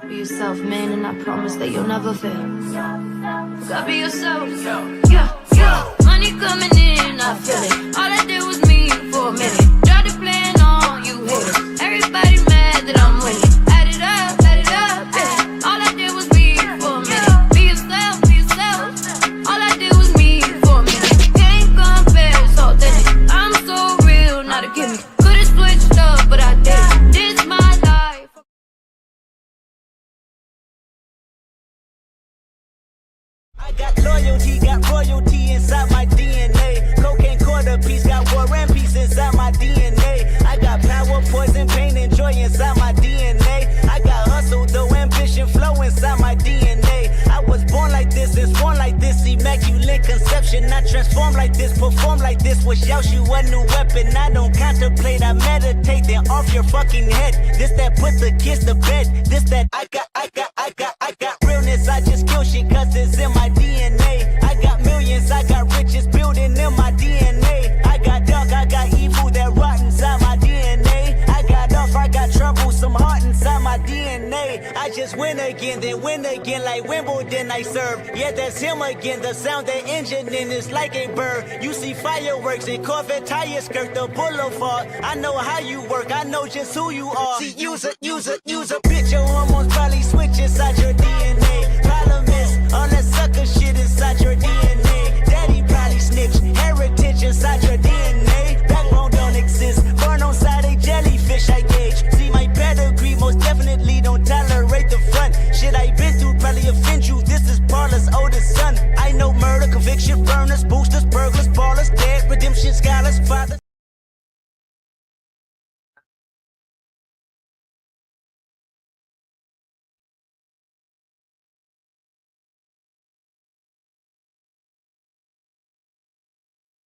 Be yourself, man, and I promise that you'll never fail. Gotta be yourself. Yeah. Money coming in, I feel it. All I did was me for a minute. Tried to plan on you haters. Everybody mad that I'm winning. Add it up, yeah. All I did was me for a minute. Be yourself. All I did was me for a minute. Can't compare, it's authentic. I'm so real, not a gimmick. Could've switched up, but I didn't. This my life. I got loyalty, got royalty inside my DNA. Cocaine quarter piece, got war and peace inside my DNA. I got power, poison, pain, and joy inside my DNA. I got hustle, though ambition, flow inside my DNA. I was born like this and born like this, immaculate conception. I transform like this, perform like this. Wish out you a new weapon. I don't contemplate, I meditate. Then off your fucking head. This that put the kids to bed. This that I got realness. I just kill shit cause it's in my DNA. I got millions, I got riches building in my DNA. I got dark, I got evil that rot inside my DNA. I got off, I got trouble, some heart inside my DNA. I just win again, then win again like Wimbledon I serve. Yeah, that's him again, the sound that engine in is like a bird. You see fireworks and Corvette tires skirt the boulevard. I know how you work, I know just who you are. See, use a bitch, your hormones probably switch inside your DNA. Problem is, all that sucker shit inside your DNA. Daddy probably snitch, heritage inside your DNA. Backbone don't exist, born on side a jellyfish I gauge. See my pedigree, most definitely don't tolerate the front. Shit I been through probably offend you, this is Paula's oldest son. I know murder, conviction, burners, boosters, burglars, ballers, dead, redemption, scholars, fathers.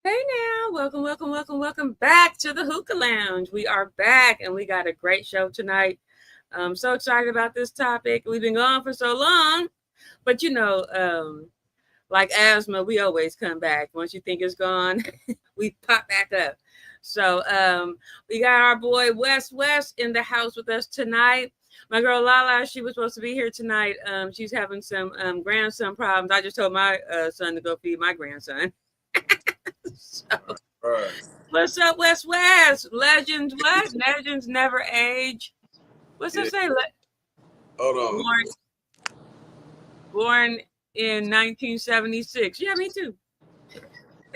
Hey now, welcome back to the Hookah Lounge. We are back and we got a great show tonight. I'm so excited about this topic. We've been gone for so long, but you know, like asthma, we always come back. Once you think it's gone, we pop back up. So we got our boy West in the house with us tonight. My girl LaLa, she was supposed to be here tonight. She's having some grandson problems. I just told my son to go feed my grandson. So, right. What's up, West? Legends, what? Legends never age. What's that say? Hold on. Born in 1976. Yeah, me too.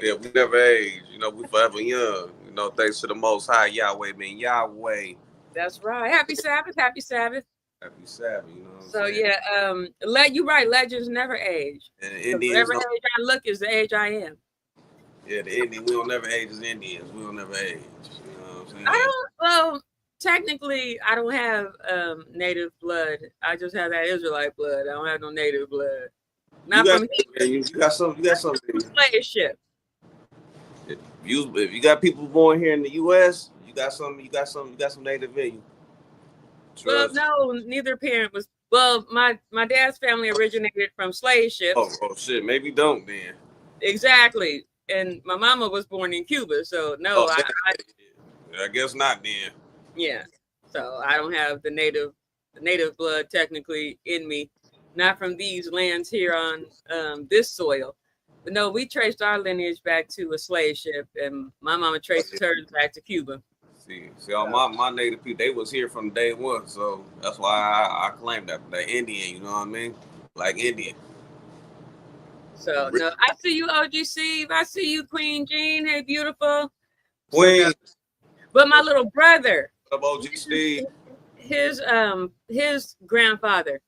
Yeah, we never age. You know, we forever young. You know, thanks to the Most High Yahweh, man. Yahweh. That's right. Happy Sabbath. Happy Sabbath. Happy Sabbath. You know. What I'm so saying? Yeah, you're right. Legends never age. And Indians. Whatever age I look is the age I am. Yeah, the Indian. We don't never age as Indians. We don't never age. You know what I'm saying? Well, technically, I don't have native blood. I just have that Israelite blood. I don't have no native blood. Not from here. You got something. Slave ship. If you got people born here in the U.S., you got some native in you. Well, no, neither parent was. Well, my dad's family originated from slave ships. Oh shit, maybe don't then. Exactly. And my mama was born in Cuba, so no, I guess not then. Yeah, so I don't have the native blood technically in me, not from these lands here on this soil. But no, we traced our lineage back to a slave ship, and my mama traced hers back to Cuba. See, all my native people, they was here from day one, so that's why I claim that Indian. You know what I mean? Like Indian. So no, I see you, OG Steve. I see you, Queen Jean. Hey, beautiful. Queen. But my little brother. OG Steve. His grandfather,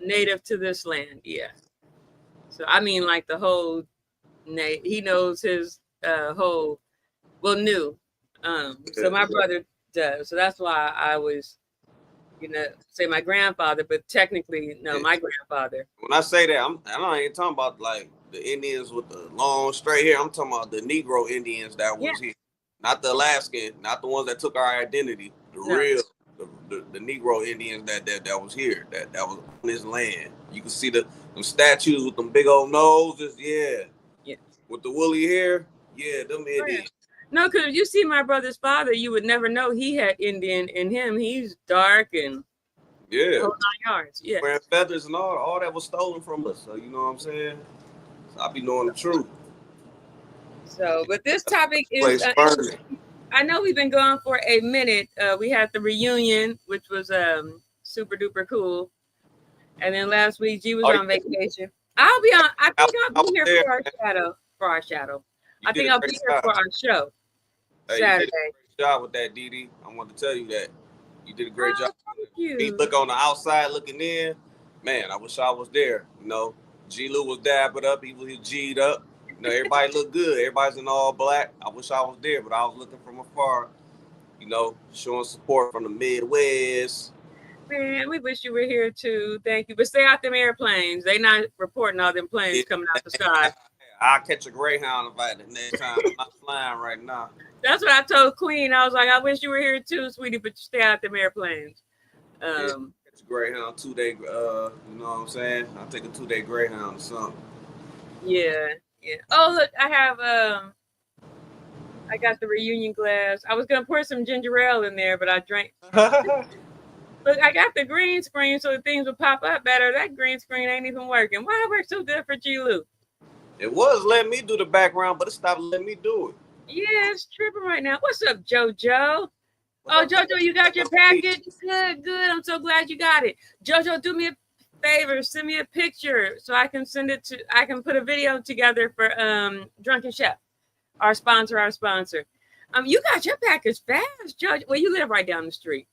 native to this land. Yeah. So I mean, like the whole. He knows his whole. Well, new. So my brother does. So that's why I was. Say my grandfather, but technically, no, my grandfather. When I say that, I ain't talking about like the Indians with the long straight hair. I'm talking about the Negro Indians that was here, not the Alaskan, not the ones that took our identity. Real, the Negro Indians that was here, that was on this land. You can see them statues with them big old noses, yeah, with the woolly hair, them Indians. No, because if you see my brother's father, you would never know he had Indian in him. He's dark and Yeah. whole 9 yards. Yeah. Wearing feathers and all that was stolen from us. So you know what I'm saying? So I be knowing the truth. So, but this topic Place is, burning. I know we've been gone for a minute. We had the reunion, which was super duper cool. And then last week, G was on vacation. I'll be on. I think I'll be here there, for our shadow. For our shadow. You I think I'll be here for our show Saturday. You did a great job with that, Dee. I want to tell you that you did a great job. Thank you. Me look on the outside looking in. Man, I wish I was there. You know, G-Lew was dabbed up. He was G'd up. You know, everybody looked good. Everybody's in all black. I wish I was there, but I was looking from afar. You know, showing support from the Midwest. Man, we wish you were here too. Thank you. But stay out them airplanes. They not reporting all them planes coming out the sky. I'll catch a Greyhound if I the next time. I'm not flying right now. That's what I told Queen. I was like, I wish you were here too, sweetie, but you stay out them airplanes. Catch a Greyhound 2-day, you know what I'm saying? I'll take a 2-day Greyhound or something. Yeah. Oh, look, I have I got the reunion glass. I was gonna pour some ginger ale in there, but I drank. Look, I got the green screen so things would pop up better. That green screen ain't even working. Why it works so good for G-Lew? It was letting me do the background, but it stopped letting me do it. Yeah, it's tripping right now. What's up, JoJo? Oh, JoJo, you got your package? Good. I'm so glad you got it. JoJo, do me a favor. Send me a picture so I can send it to, I can put a video together for Drunken Chef, our sponsor. You got your package fast, JoJo. Well, you live right down the street.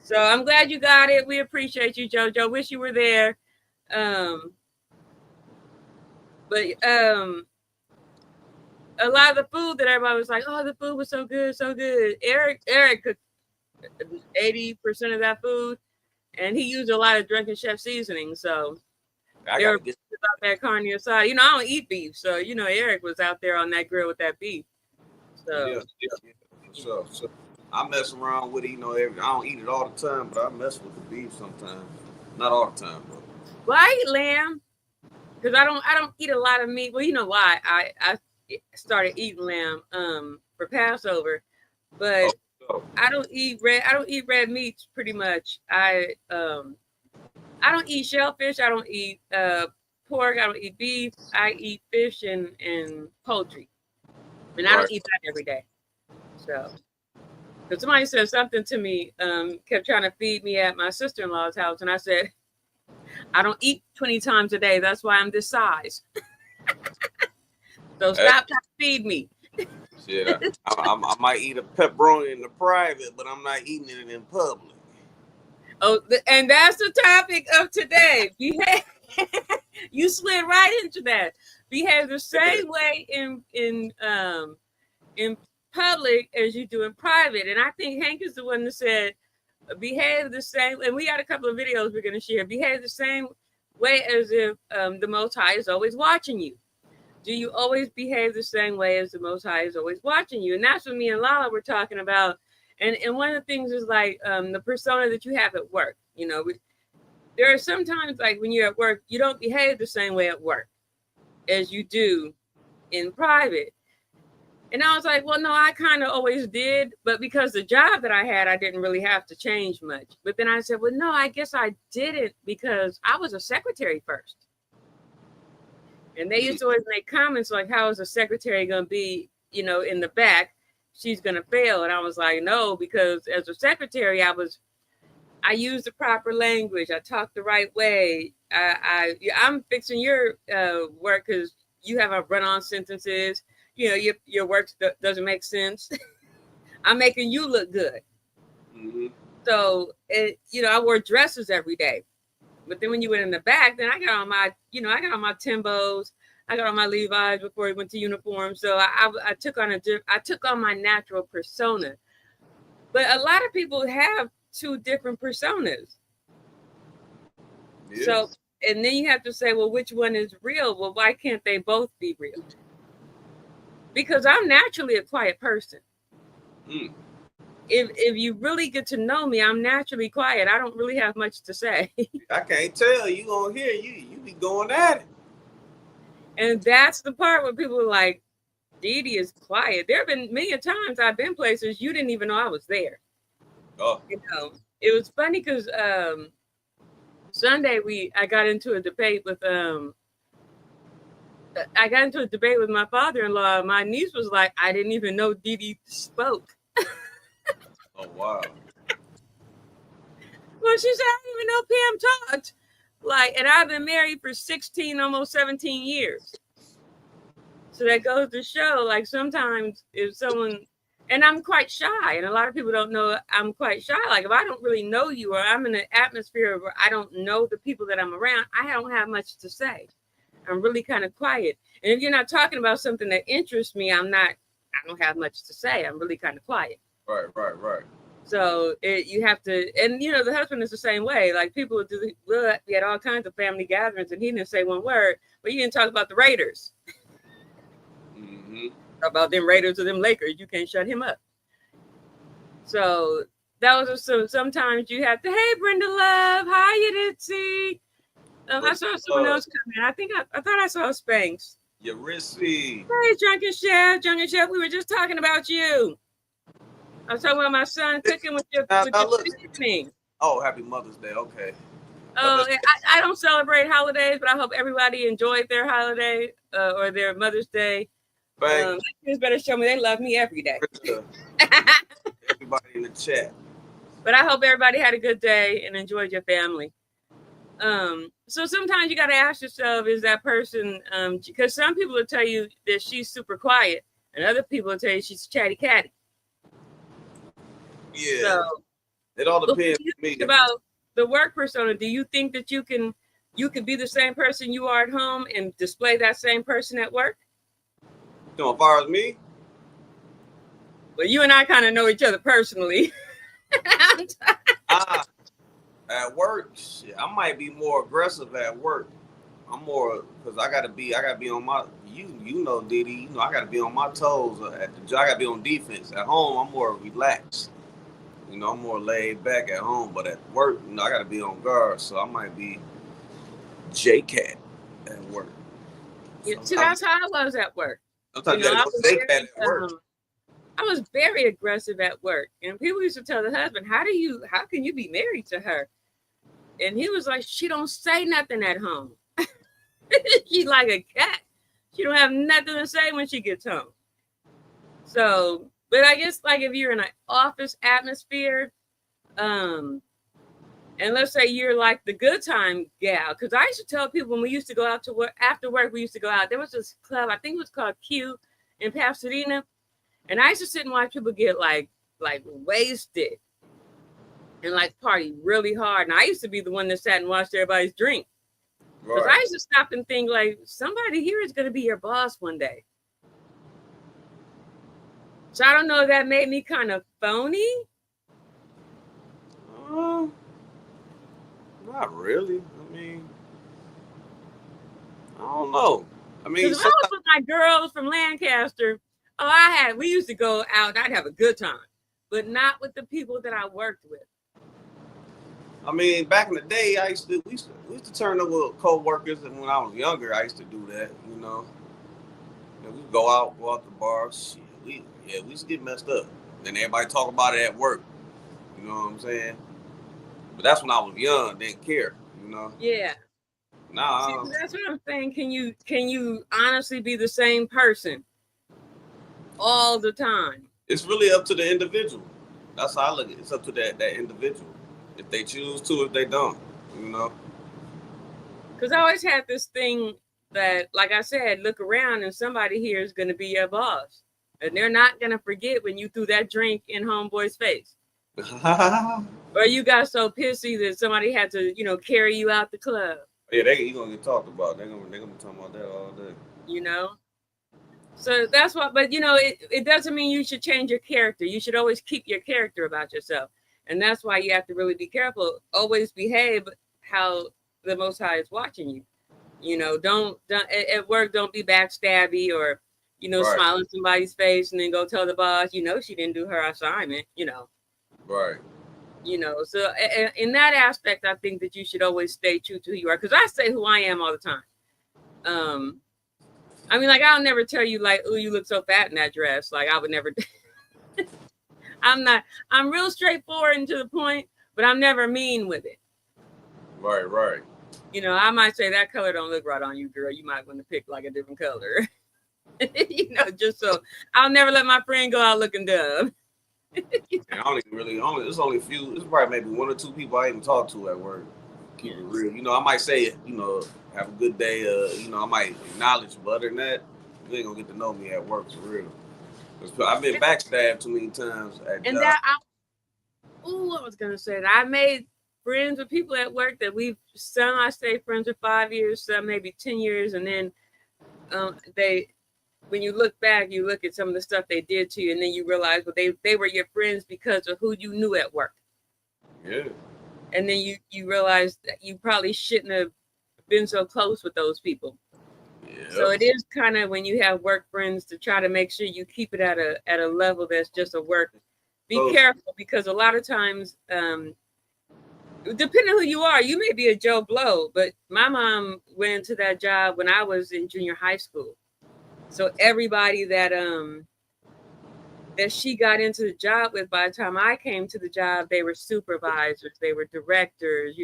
So I'm glad you got it. We appreciate you, JoJo. Wish you were there. But a lot of the food that everybody was like, oh, the food was so good. Eric cooked 80% of that food, and he used a lot of Drunken Chef seasoning. So they were about that carne asada. You know, I don't eat beef, so you know Eric was out there on that grill with that beef. So So I mess around with it. You know, I don't eat it all the time, but I mess with the beef sometimes. Not all the time, bro. Well, I eat lamb because I don't eat a lot of meat. Well, you know why I started eating lamb for Passover, but I don't eat red meats pretty much. I don't eat shellfish. I don't eat pork. I don't eat beef. I eat fish and poultry, and I don't eat that every day. So, because somebody said something to me, kept trying to feed me at my sister-in-law's house, and I said, I don't eat 20 times a day. That's why I'm this size. So stop trying to feed me. Shit, I might eat a pepperoni in the private, but I'm not eating it in public. Oh, and that's the topic of today. You slid right into that. Behave the same way in public as you do in private. And I think Hank is the one that said, behave the same. And we got a couple of videos we're going to share. Behave the same way as if the Most High is always watching you. Do you always behave the same way as the Most High is always watching you? And that's what me and LaLa were talking about. And one of the things is like the persona that you have at work. You know, there are sometimes like when you're at work, you don't behave the same way at work as you do in private. And I was like, well, no, I kind of always did. But because the job that I had, I didn't really have to change much. But then I said, well, no, I guess I didn't because I was a secretary first. And they used to always make comments like, how is a secretary going to be, you know, in the back? She's going to fail. And I was like, no, because as a secretary, I used the proper language. I talked the right way. I'm fixing your work because you have a run-on sentences. You know, your work doesn't make sense. I'm making you look good. Mm-hmm. So, you know, I wore dresses every day. But then when you went in the back, then I got on my Timbos. I got on my Levi's before we went to uniform. So I took on my natural persona. But a lot of people have two different personas. Yes. So, and then you have to say, well, which one is real? Well, why can't they both be real? Because I'm naturally a quiet person. Mm. If you really get to know me, I'm naturally quiet. I don't really have much to say. I can't tell. You gonna hear you be going at it. And that's the part where people are like, Dee Dee is quiet. There have been many times I've been places you didn't even know I was there. Oh. You know, it was funny because Sunday I got into a debate with my father-in-law. My niece was like, I didn't even know Didi spoke. Oh wow. Well, she said, I didn't even know Pam talked. Like, and I've been married for 16, almost 17 years. So that goes to show, like, sometimes if someone, and I'm quite shy, and a lot of people don't know I'm quite shy. Like, if I don't really know you, or I'm in an atmosphere where I don't know the people that I'm around, I don't have much to say. I'm really kind of quiet. And if you're not talking about something that interests me, I don't have much to say. I'm really kind of quiet. Right. So you have to, and you know, the husband is the same way. Like people we had all kinds of family gatherings, and he didn't say one word, but you didn't talk about the Raiders. Mm-hmm. About them Raiders or them Lakers, you can't shut him up. So that was sometimes you have to. Hey, Brenda Love, hi, you Ditzy. I saw someone else come in. I thought I saw Spanx. You're risky. Hey, Drunken Chef, we were just talking about you. I was talking about my son cooking with your seasoning. Oh, happy Mother's Day. Okay. Oh, I don't celebrate holidays, but I hope everybody enjoyed their holiday or their Mother's Day. Kids better show me they love me every day. Everybody in the chat. But I hope everybody had a good day and enjoyed your family. So sometimes you got to ask yourself, is that person, because some people will tell you that she's super quiet, and other people will tell you she's chatty catty. Yeah. So it all depends on me. About the work persona, do you think that you can be the same person you are at home and display that same person at work? So as far as me? Well, you and I kind of know each other personally. At work, shit, I might be more aggressive at work. I'm more because I gotta be on my you know Diddy, you know I gotta be on my toes at the job. I gotta be on defense. At home, I'm more relaxed. You know, I'm more laid back at home, but at work, you know, I gotta be on guard. So I might be J-Cat at work. See, that's how I was at work. Sometimes you gotta go J-Cat at work. I was very aggressive at work, and people used to tell the husband, how can you be married to her? And he was like, she don't say nothing at home. She's like a cat. She don't have nothing to say when she gets home. So, but I guess like if you're in an office atmosphere, and let's say you're like the good time gal, because I used to tell people when we used to go out to work, after work, we used to go out. There was this club, I think it was called Q in Pasadena. And I used to sit and watch people get like wasted and like party really hard. And I used to be the one that sat and watched everybody's drink. Because I used to stop and think like somebody here is going to be your boss one day. So I don't know if that made me kind of phony. Not really. I mean, I don't know. I mean, if I was with my girls from Lancaster, we used to go out. I'd have a good time, but not with the people that I worked with. I mean, back in the day, we used to turn up with co-workers, and when I was younger, I used to do that. You know, we'd go out the bar. Shit, we used to get messed up. Then everybody talk about it at work. You know what I'm saying? But that's when I was young, didn't care. You know? Yeah. Nah. See, that's what I'm saying. Can you honestly be the same person all the time? It's really up to the individual. That's how I look at it. It's up to that individual. If they choose to, if they don't, you know. Because I always had this thing that, like I said, look around and somebody here is going to be your boss. And they're not going to forget when you threw that drink in homeboy's face. Or you got so pissy that somebody had to, carry you out the club. Yeah, you're going to get talked about. They're going to be talking about that all day. You know? So that's what, but it doesn't mean you should change your character. You should always keep your character about yourself. And that's why you have to really be careful. Always behave how the Most High is watching you. Don't at work, don't be backstabby or, smile in somebody's face and then go tell the boss, she didn't do her assignment, Right. So in that aspect, I think that you should always stay true to who you are. Because I say who I am all the time. I mean, like, I'll never tell you, like, oh, you look so fat in that dress. Like, I would never. I'm real straightforward and to the point, but I'm never mean with it. Right. You know, I might say that color don't look right on you, girl. You might want to pick like a different color. You know, just so I'll never let my friend go out looking dumb. I don't even really there's only a few. It's probably maybe 1 or 2 people I even talk to at work. Keep it real. You know, I might say, you know, have a good day. You know, I might acknowledge, but other than that, you ain't gonna get to know me at work for real. I've been backstabbed too many times at And jobs. I was gonna say that I made friends with people at work that some I stayed friends with 5 years, some maybe 10 years, and then when you look back, you look at some of the stuff they did to you, and then you realize, well, they were your friends because of who you knew at work. Yeah. And then you realize that you probably shouldn't have been so close with those people. Yeah. So it is kind of, when you have work friends, to try to make sure you keep it at a level that's just a work. Be careful, because a lot of times, depending on who you are, you may be a Joe Blow, but my mom went into that job when I was in junior high school. So everybody that she got into the job with, by the time I came to the job, they were supervisors, they were directors,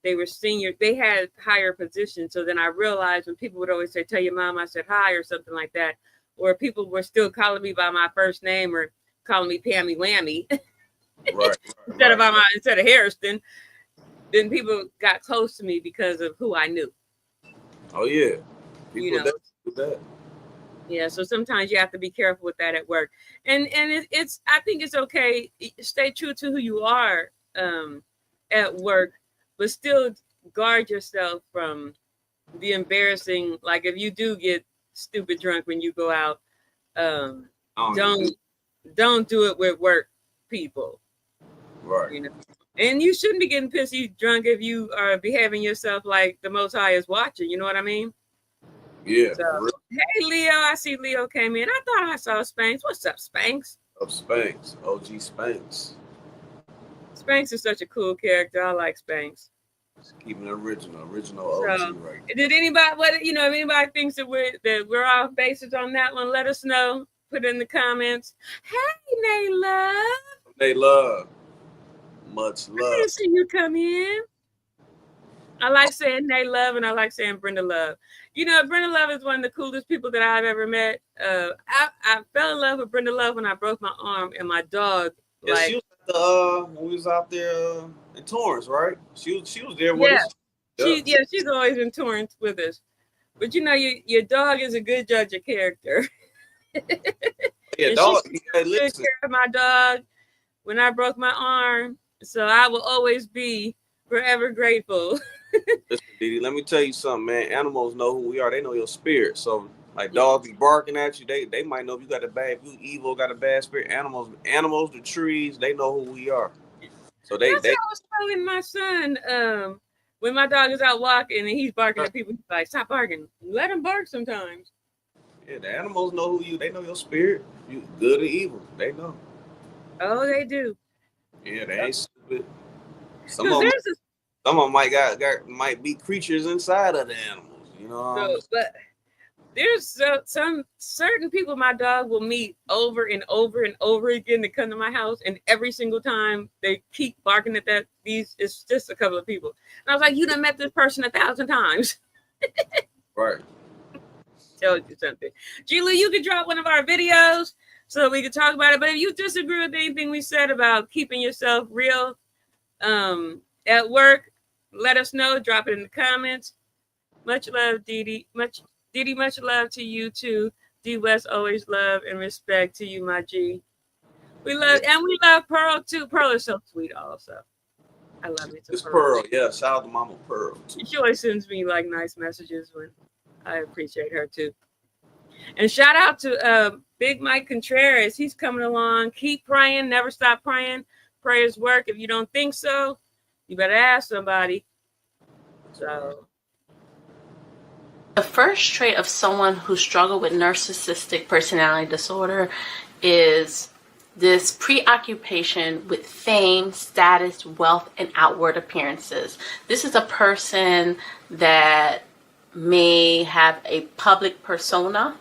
they were senior, they had higher positions. So then I realized when people would always say, "Tell your mom I said hi," or something like that, or people were still calling me by my first name or calling me Pammy Whammy instead of Hairston, then people got close to me because of who I knew. Oh yeah. People do that. Yeah, so sometimes you have to be careful with that at work, and it's I think it's okay. Stay true to who you are at work, but still guard yourself from the embarrassing. Like if you do get stupid drunk when you go out, don't do it with work people. Right. You know, and you shouldn't be getting pissy drunk if you are behaving yourself like the Most High is watching. You know what I mean? Yeah. So, hey, Leo, I see Leo came in. I thought I saw Spanx. What's up, Spanx? Up Spanx, OG Spanx. Spanx is such a cool character. I like Spanx. Just keeping it original OG right. Did anybody, if anybody thinks that we're off bases on that one, let us know. Put it in the comments. Hey, Love. Much love. I didn't see you come in. I like saying Nay Love, and I like saying Brenda Love. You know, Brenda Love is one of the coolest people that I've ever met. I fell in love with Brenda Love when I broke my arm, and my dog. Yeah, she was at when we was out there in Torrance, right? She was there with us. She's always in Torrance with us. But you know, your dog is a good judge of character. Yeah, dog. She took care of my dog when I broke my arm, so I will always be forever grateful. Listen, Didi, let me tell you something, man. Animals know who we are. They know your spirit. So, like, dogs be barking at you. They might know if you got a bad, if you evil, got a bad spirit. Animals, the trees, they know who we are. So That's what I was telling my son. When my dog is out walking and he's barking at people, he's like, "Stop barking. Let him bark sometimes." Yeah, the animals know who you. They know your spirit. You good or evil. They know. Oh, they do. Yeah, they ain't stupid. Some of them might be creatures inside of the animals, you know. But there's some certain people my dog will meet over and over and over again to come to my house, and every single time they keep barking at it's just a couple of people. And I was like, "You done met this person 1,000 times." Right. Tell you something. G-Lew, you could drop one of our videos so we could talk about it. But if you disagree with anything we said about keeping yourself real at work, let us know. Drop it in the comments. Much love, Didi. Much love to you too. D West, always love and respect to you, my G. We love Pearl too. Pearl is so sweet also. I love it. It's Pearl. Yeah, shout out to Mama Pearl too. She always sends me like nice messages when I appreciate her too. And shout out to Big Mike Contreras. He's coming along. Keep praying. Never stop praying. Prayers work. If you don't think so, you better ask somebody. So the first trait of someone who struggles with narcissistic personality disorder is this preoccupation with fame, status, wealth, and outward appearances. This is a person that may have a public persona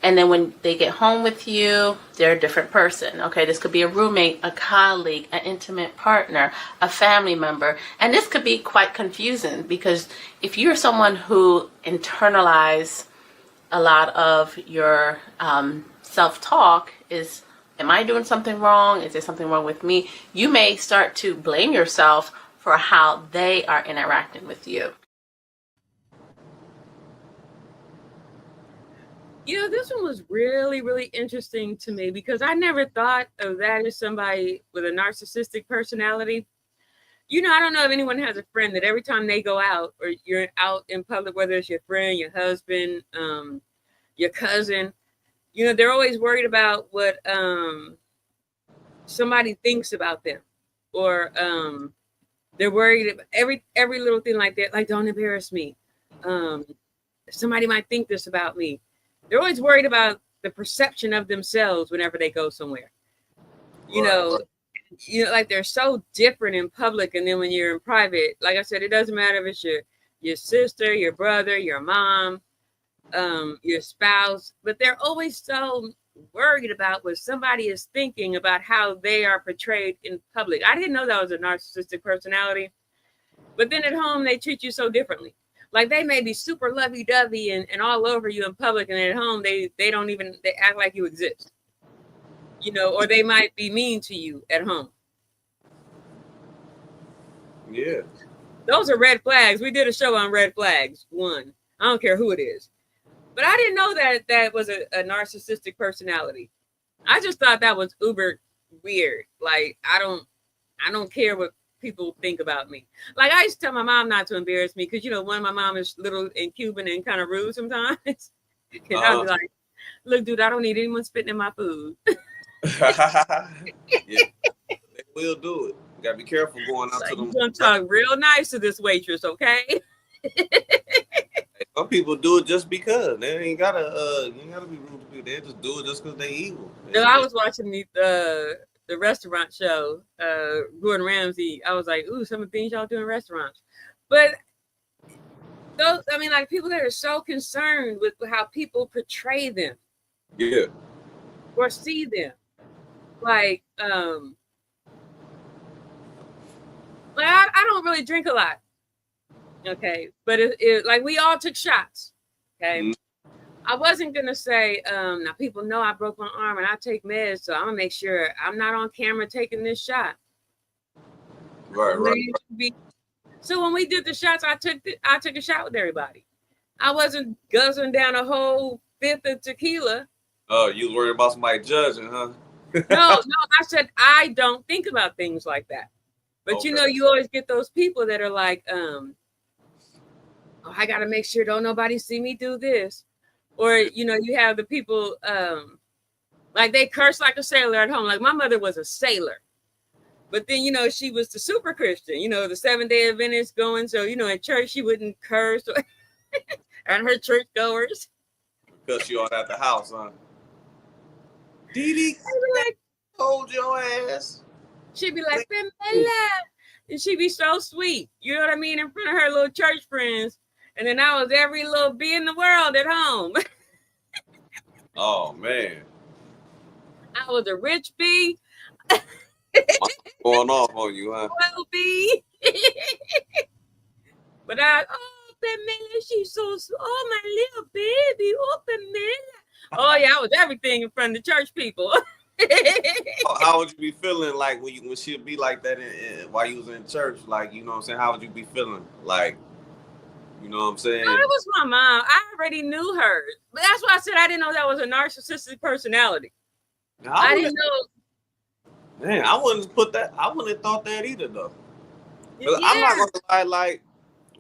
And then when they get home with you, they're a different person. Okay, this could be a roommate, a colleague, an intimate partner, a family member. And this could be quite confusing because if you're someone who internalize a lot of your self-talk is, am I doing something wrong? Is there something wrong with me? You may start to blame yourself for how they are interacting with you. You know, this one was really, really interesting to me because I never thought of that as somebody with a narcissistic personality. You know, I don't know if anyone has a friend that every time they go out or you're out in public, whether it's your friend, your husband, your cousin, you know, they're always worried about what somebody thinks about them, or they're worried about every little thing like that. Like, don't embarrass me. Somebody might think this about me. They're always worried about the perception of themselves whenever they go somewhere. You know, like they're so different in public, and then when you're in private, like I said, it doesn't matter if it's your sister, your brother, your mom, your spouse, but they're always so worried about what somebody is thinking about how they are portrayed in public. I didn't know that was a narcissistic personality, but then at home they treat you so differently. Like they may be super lovey-dovey and all over you in public, and at home they don't even, they act like you exist. You know, or they might be mean to you at home. Yeah. Those are red flags. We did a show on red flags. One. I don't care who it is. But I didn't know that was a narcissistic personality. I just thought that was uber weird. Like, I don't care what people think about me. Like, I used to tell my mom not to embarrass me because, you know, one of my mom is little and Cuban and kind of rude sometimes. And I'd be like, look, dude, I don't need anyone spitting in my food. Yeah, they will do it. You gotta be careful going out to them. You're gonna talk real nice to this waitress, okay? Some people do it just because they ain't gotta. You ain't gotta be rude to people. They just do it just because they evil. No, I was watching the restaurant show, Gordon Ramsay. I was like, ooh, some of the things y'all do in restaurants. But those, I mean, like people that are so concerned with how people portray them. Yeah. Or see them. Like I don't really drink a lot. Okay. But it like we all took shots. Okay. Mm-hmm. I wasn't gonna say, now people know I broke my arm and I take meds, so I'm gonna make sure I'm not on camera taking this shot. Right. So when we did the shots, I took a shot with everybody. I wasn't guzzling down a whole fifth of tequila. Oh, you was worried about somebody judging, huh? No, I said I don't think about things like that. But okay. You know, you always get those people that are like, oh, I gotta make sure don't nobody see me do this. Or, you know, you have the people like they curse like a sailor at home. Like my mother was a sailor. But then, you know, she was the super Christian, you know, the Seventh-day Adventist going. So, you know, at church she wouldn't curse and her church goers. Because you all at the house, huh? Dee Dee, like, hold your ass. She'd be like, Pamela. And she'd be so sweet. You know what I mean? In front of her little church friends. And then I was every little bee in the world at home. Oh, man. I was a rich bee. Going off on you, huh? Well, bee. But oh, Pamela, she's so, oh, my little baby. Oh, Pamela. Oh yeah, I was everything in front of the church people. How would you be feeling like when she'd be like that while you was in church? Like, you know what I'm saying? How would you be feeling? Like, you know what I'm saying? No, it was my mom. I already knew her. But that's why I said I didn't know that was a narcissistic personality. I didn't know. Man, I wouldn't have thought that either though. Yeah. I'm not gonna lie, like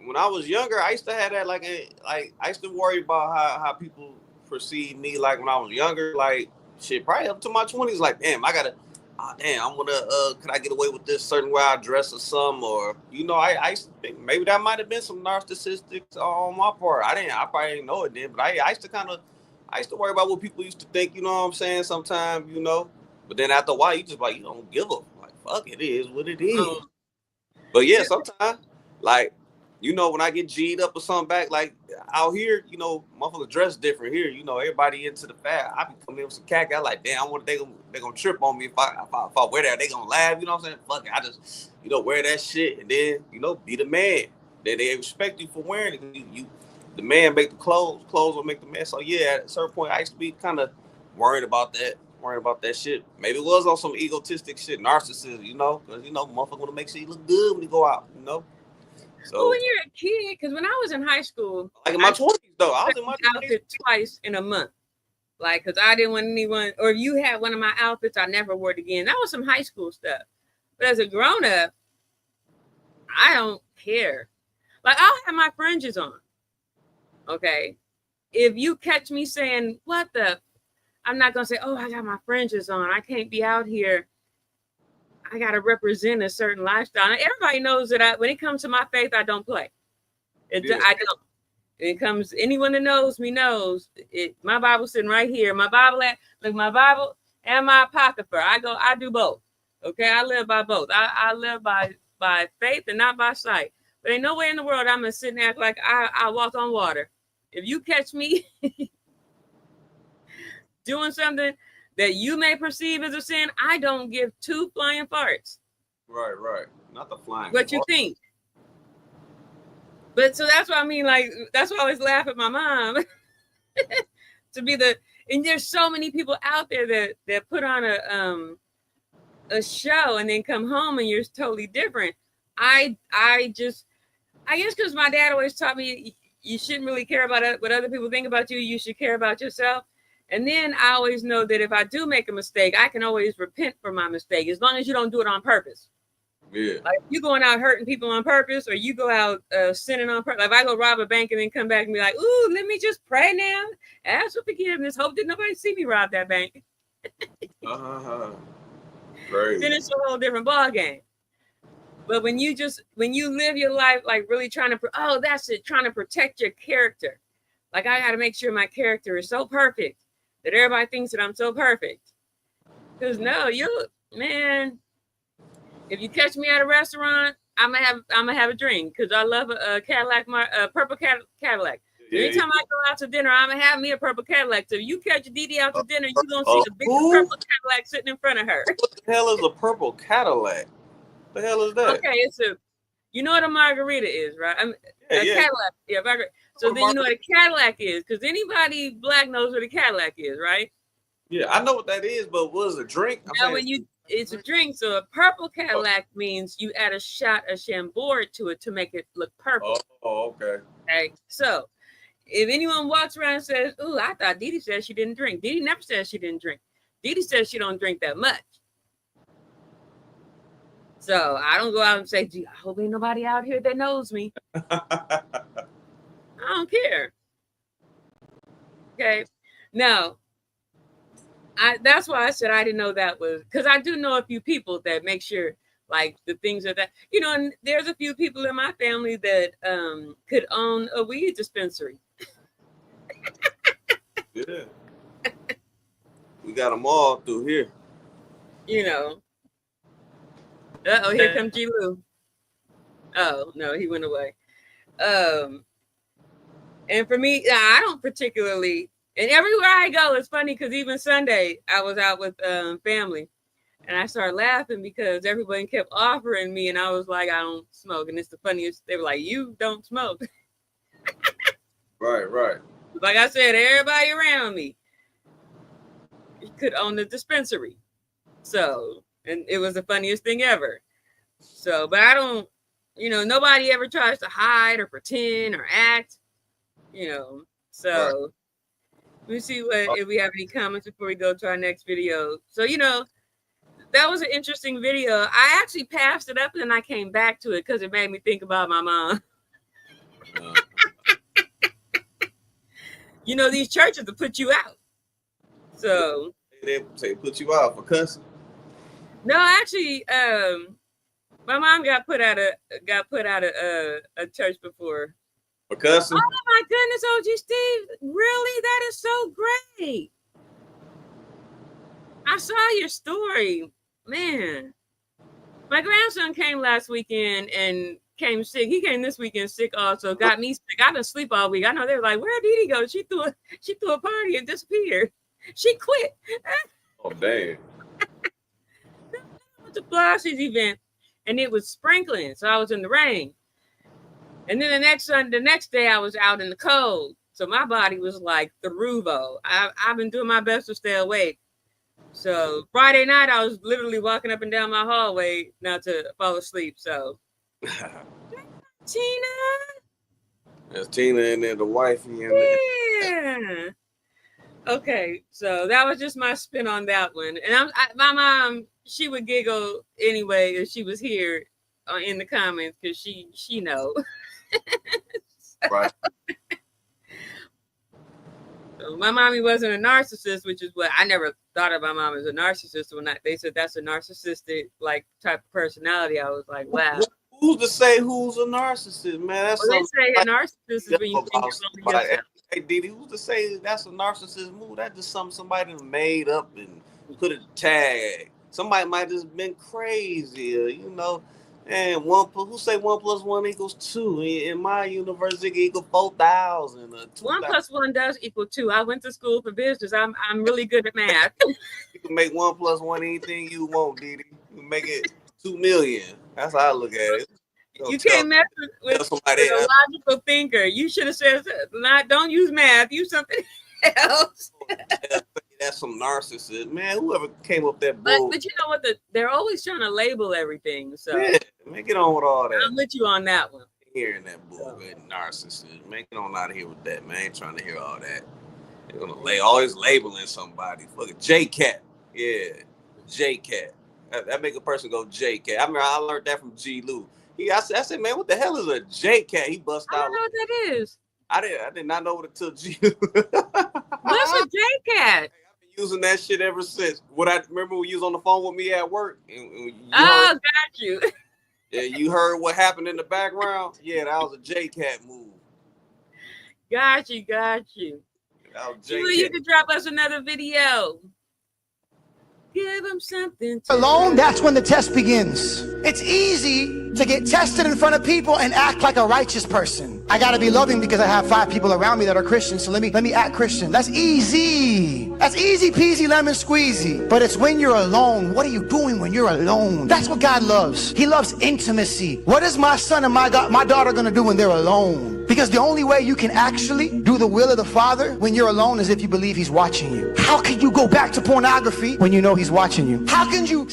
when I was younger, I used to have that like I used to worry about how people perceive me like when I was younger, like shit, probably up to my 20s, like damn, I gotta I'm gonna could I get away with this certain way I dress or something, or you know, I used to think maybe that might have been some narcissistic on my part. I probably didn't know it then, but I used to worry about what people used to think, you know what I'm saying, sometimes, you know. But then after a while you just like you don't give up. Like fuck, it is what it is. But yeah, sometimes like you know, when I get G'd up or something back, like out here, you know, motherfuckers dress different here. You know, everybody into the fad. I be coming in with some khaki. I like, damn, I wonder they gonna trip on me if I wear that. They gonna laugh. You know what I'm saying? Fuck it. I just, you know, wear that shit and then, you know, be the man. They respect you for wearing it. You the man make the clothes will make the man. So yeah, at a certain point, I used to be kind of worried about that shit. Maybe it was on some egotistic shit, narcissism, you know, because you know, motherfucker want to make sure you look good when you go out, you know. So well, when you're a kid, because when I was in high school, like in my 20s though, I was in my outfit twice in a month, like because I didn't want anyone, or if you had one of my outfits, I never wore it again. That was some high school stuff. But as a grown up, I don't care. Like I'll have my fringes on. Okay, if you catch me saying what the, I'm not gonna say, oh, I got my fringes on. I can't be out here. I gotta represent a certain lifestyle. And everybody knows that when it comes to my faith, I don't play. I don't. When it comes, anyone that knows me knows it. My Bible's sitting right here. My Bible and my apocrypha. I do both. Okay, I live by both. I live by faith and not by sight. But ain't no way in the world I'm gonna sit and act like I walk on water. If you catch me doing something that you may perceive as a sin, I don't give two flying farts. Right. Not the flying. What you think? But so that's what I mean. Like that's why I always laugh at my mom to be and there's so many people out there that put on a show and then come home and you're totally different. I guess because my dad always taught me you shouldn't really care about what other people think about you. You should care about yourself. And then I always know that if I do make a mistake, I can always repent for my mistake as long as you don't do it on purpose. Yeah. Like you going out hurting people on purpose, or you go out sinning on purpose. Like if I go rob a bank and then come back and be like, ooh, let me just pray now. Ask for forgiveness. Hope that nobody see me rob that bank. Right. Then it's a whole different ball game. But when you live your life like really trying to protect your character. Like I got to make sure my character is so perfect that everybody thinks that I'm so perfect. Because no, man, if you catch me at a restaurant, I'm gonna have a drink because I love a Cadillac, purple Cadillac. Yeah, anytime I go out to dinner, I'm gonna have me a purple Cadillac. So if you catch Didi out to dinner, you're gonna see the big purple Cadillac sitting in front of her. What the hell is a purple Cadillac? The hell is that? Okay, you know what a margarita is, right? Cadillac. Yeah, margarita. So then you know what a Cadillac is, because anybody black knows what a Cadillac is, right? Yeah, I know what that is, but what is a drink? It's a drink. So a purple Cadillac means you add a shot of Chambord to it to make it look purple. Oh, okay. Okay. So if anyone walks around and says, "Ooh, I thought Didi said she didn't drink," Didi never says she didn't drink. Didi says she don't drink that much. So I don't go out and say, "Gee, I hope ain't nobody out here that knows me." I don't care. Okay. Now, that's why I said I didn't know that was, because I do know a few people that make sure like the things are that, you know, and there's a few people in my family that could own a weed dispensary. Yeah. We got them all through here. You know. Uh-oh, here comes G-Lew. Oh, no, he went away. And for me, I don't particularly, and everywhere I go, it's funny because even Sunday, I was out with family and I started laughing because everybody kept offering me and I was like, I don't smoke. And it's the funniest. They were like, you don't smoke. Right. Like I said, everybody around me could own the dispensary. So, and it was the funniest thing ever. So, but I don't, you know, nobody ever tries to hide or pretend or act. You know, so right. Let me see if we have any comments before we go to our next video. So, you know, that was an interesting video. I actually passed it up and then I came back to it because it made me think about my mom. You know, these churches will put you out. So they say put you out for cussing. No, actually, my mom got put out of a church before. For cussing? Oh my goodness, OG Steve. Really? That is so great. I saw your story. Man. My grandson came last weekend and came sick. He came this weekend sick also. Got me sick. I didn't sleep all week. I know they were like, where'd Dee Dee go? She threw a party and disappeared. She quit. Oh, damn. I went to Flossie's event and it was sprinkling. So I was in the rain. And then the next day I was out in the cold. So my body was like the Ruvo. I've been doing my best to stay awake. So Friday night I was literally walking up and down my hallway not to fall asleep. So Tina. There's Tina and then the wifey and Yeah. Okay, so that was just my spin on that one. And my mom, she would giggle anyway if she was here in the comments because she know. right. So my mommy wasn't a narcissist, which is what I never thought of my mom as a narcissist. When they said that's a narcissistic like type of personality, I was like, wow. Who's to say who's a narcissist, man? That's they say a narcissist is when you think you're only yourself. Hey, Didi, who's to say that's a narcissist move? That's just something somebody made up and put a tag. Somebody might just been crazy, you know. And who say 1 + 1 = 2? In my universe, it equal 4,000. 1 + 1 does equal 2. I went to school for business. I'm really good at math. You can make 1 + 1 anything you want, Didi. You can make it 2 million. That's how I look at it. You can't mess with a logical thinker. You should have said, don't use math. Use something else. That's some narcissist, man. Whoever came up that bull. But you know what? They're always trying to label everything. So yeah, man, get on with all that. I'm with you on that one. Hearing that bull, narcissist. Man, get on out of here with that, man. I ain't trying to hear all that. They're gonna always labeling somebody. Fucking J-Cat. Yeah, J-Cat. That make a person go J-Cat. I mean, I learned that from G-Lew. I said, man, what the hell is a J-Cat? He bust out. I don't know what that is. I did not know what it took G-Lew. What's a J-Cat? Using that shit ever since. What I remember when you was on the phone with me at work. And got you. Yeah, you heard what happened in the background. Yeah, that was a J-Cat move. Got you. That was J-Cat. You could drop us another video. Give them something. Alone, that's when the test begins. It's easy to get tested in front of people and act like a righteous person. I gotta be loving because I have 5 people around me that are Christians, so let me act Christian. That's easy. That's easy peasy lemon squeezy. But it's when you're alone. What are you doing when you're alone? That's what God loves. He loves intimacy. What is my son and my daughter gonna do when they're alone? Because the only way you can actually do the will of the Father when you're alone is if you believe He's watching you. How can you go back to pornography when you know He's watching you? How can you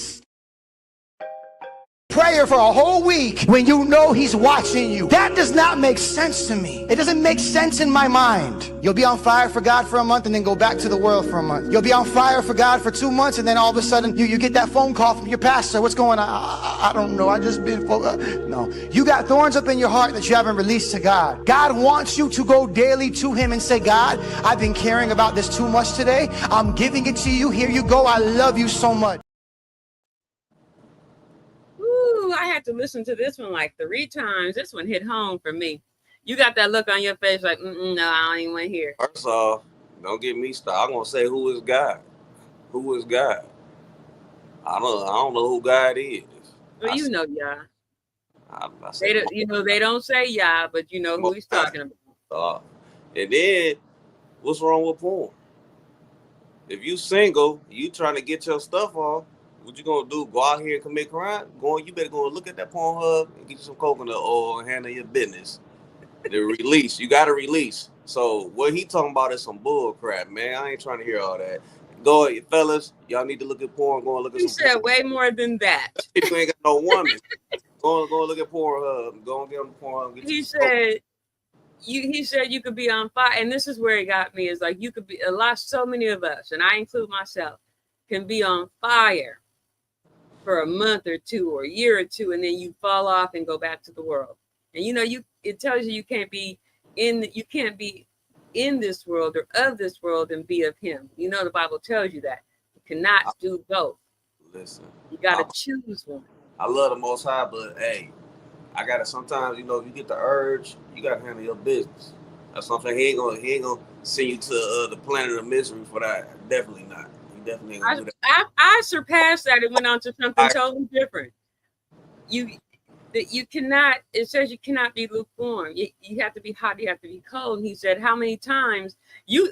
prayer for a whole week when you know He's watching you? That does not make sense to me. It doesn't make sense in my mind. You'll be on fire for God for a month and then go back to the world for a month. You'll be on fire for God for 2 months and then all of a sudden you get that phone call from your pastor. What's going on? I don't know. I just been no. You got thorns up in your heart that you haven't released to God. God wants you to go daily to Him and say, God, I've been caring about this too much today. I'm giving it to you. Here you go. I love you so much. I had to listen to this one like 3 times. This one hit home for me. You got that look on your face like, no, I don't even want to hear. First off, don't get me started. I'm gonna say who is God. Who is God? I don't know who God is. Well, you know, yeah. They they don't say yeah, but you know who He's talking about. And then, what's wrong with porn? If you single, you trying to get your stuff off. What you gonna do? Go out here and commit crime? You better go look at that Pornhub and get you some coconut oil and handle your business. The release, you gotta release. So what he talking about is some bull crap, man. I ain't trying to hear all that. Go ahead, fellas. Y'all need to look at porn. Go and look at. He said way more than that. You ain't got no woman. Go and look at Pornhub. Go and get on the Pornhub. He said. He said you could be on fire, and this is where it got me. Is like you could be so many of us, and I include myself, can be on fire for a month or 2 or a year or 2, and then you fall off and go back to the world. And you know, it tells you can't be in this world or of this world and be of Him. You know, the Bible tells you that you cannot do both. Listen, you gotta choose one. I love the Most High, but hey, I gotta sometimes, you know, if you get the urge, you gotta handle your business. That's something He ain't gonna send you to the planet of misery for that. Definitely not. Definitely I surpassed that and went on to something totally different. that you cannot, it says you cannot be lukewarm. You have to be hot, you have to be cold. And he said, how many times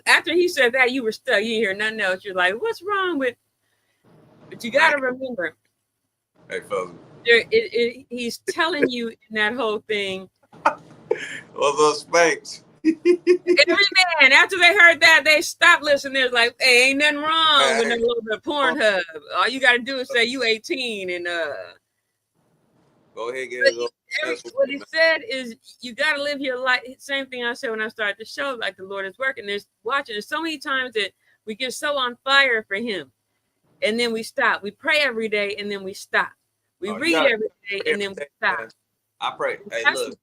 after he said that, you were stuck, you didn't hear nothing else. You're like, what's wrong with, but you got to remember, Hey, fellas. He's telling you in that whole thing. What's up, Spanx? Every man, after they heard that, they stopped listening. They're like, hey, ain't nothing wrong with a little bit of Pornhub. All you got to do is say you 18 and go ahead, get it. What he said is you got to live your life. Same thing I said when I started the show, like the Lord is working. There's so many times that we get so on fire for him. And then we stop. We pray every day and then we stop. We read every day and then we stop. Man. I pray. Hey, look.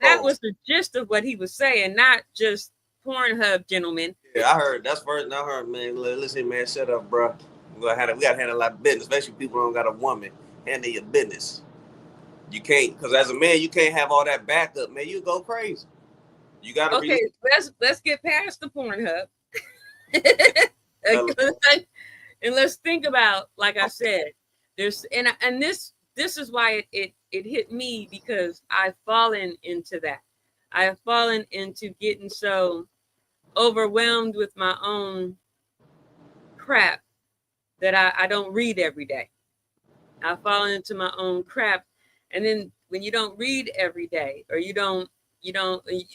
That was the gist of what he was saying, not just Pornhub, gentlemen. Yeah, I heard. That's first. I heard, man. Listen, man, shut up, bro. We got to handle a lot of business, especially people who don't got a woman. Handle your business. You can't, because as a man, you can't have all that backup, man. You go crazy. You got to. Okay, let's get past the Pornhub. And let's think about, like I said, there's and this is why it hit me, because I've fallen into that. I have fallen into getting so overwhelmed with my own crap that I don't read every day. I've fallen into my own crap. And then when you don't read every day, or you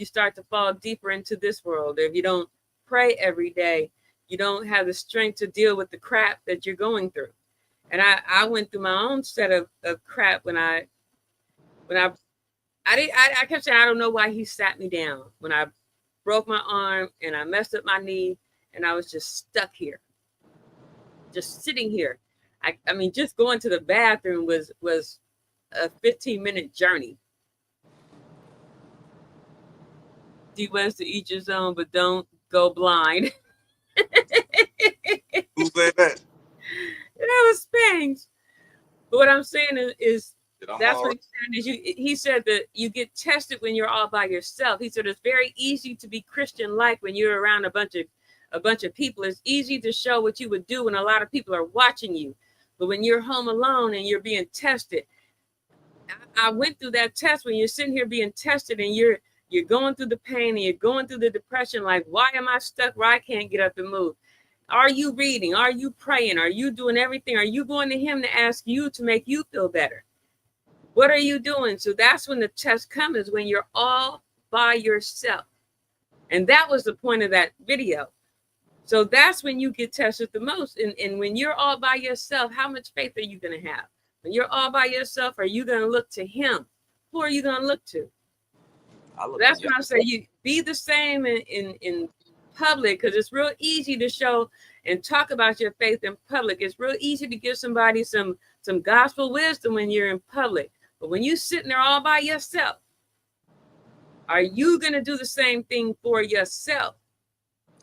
start to fall deeper into this world, or if you don't pray every day, you don't have the strength to deal with the crap that you're going through. And I went through my own set of crap when I kept saying, I don't know why he sat me down when I broke my arm and I messed up my knee and I was just stuck here, just sitting here. I mean, just going to the bathroom was a 15-minute journey. D West, to each his own, but don't go blind. Who said that? That was Spanx. But what I'm saying is that's what he's saying is he said that you get tested when you're all by yourself. He said it's very easy to be Christian-like when you're around a bunch of people. It's easy to show what you would do when a lot of people are watching you. But when you're home alone and you're being tested, I went through that test when you're sitting here being tested and you're going through the pain and you're going through the depression. Like, why am I stuck where I can't get up and move? Are you reading? Are you praying? Are you doing everything? Are you going to him to ask you to make you feel better? What are you doing? So that's when the test comes, when you're all by yourself. And that was the point of that video. So that's when you get tested the most. And when you're all by yourself, how much faith are you going to have? When you're all by yourself, are you going to look to him? Who are you going to look to? That's when I say you be the same in public, because it's real easy to show and talk about your faith in public. It's real easy to give somebody some gospel wisdom when you're in public. But when you're sitting there all by yourself, are you going to do the same thing for yourself?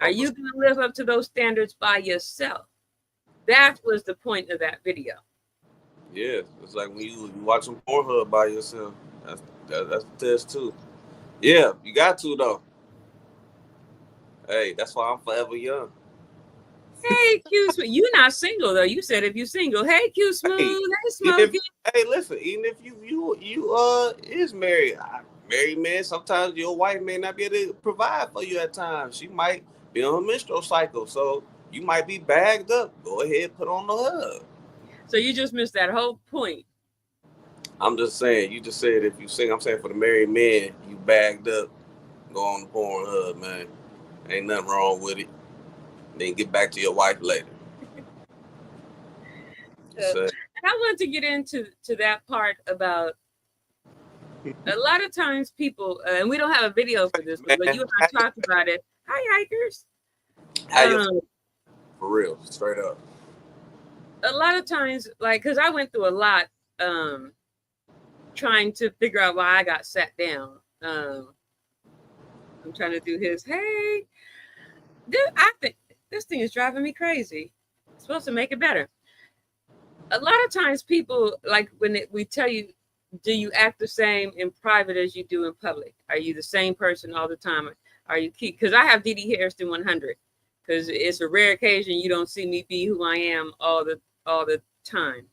Are you going to live up to those standards by yourself? That was the point of that video. Yeah, it's like when you watch some Pornhub by yourself. That's the test too. Yeah, you got to though. Hey, that's why I'm forever young. Hey, Q Smooth. You're not single though. You said if you're single. Hey, Q Smooth. Hey, Smokey. Hey, listen. Even if you is married, married man, sometimes your wife may not be able to provide for you at times. She might be on a menstrual cycle, so you might be bagged up. Go ahead, put on the hub. So you just missed that whole point. I'm just saying. You just said if you sing. I'm saying for the married man, you bagged up. Go on the Pornhub, man. Ain't nothing wrong with it. Then get back to your wife later. And I want to get into that part about a lot of times people, and we don't have a video for this, but you and I talked about it. Hi, hikers. For real, straight up. A lot of times, like, because I went through a lot trying to figure out why I got sat down. I'm trying to do his, hey, I think this thing is driving me crazy. It's supposed to make it better. A lot of times people, like when we tell you, do you act the same in private as you do in public? Are you the same person all the time? Are you keep? Because I have DD Hairston 100. Because it's a rare occasion you don't see me be who I am all the time.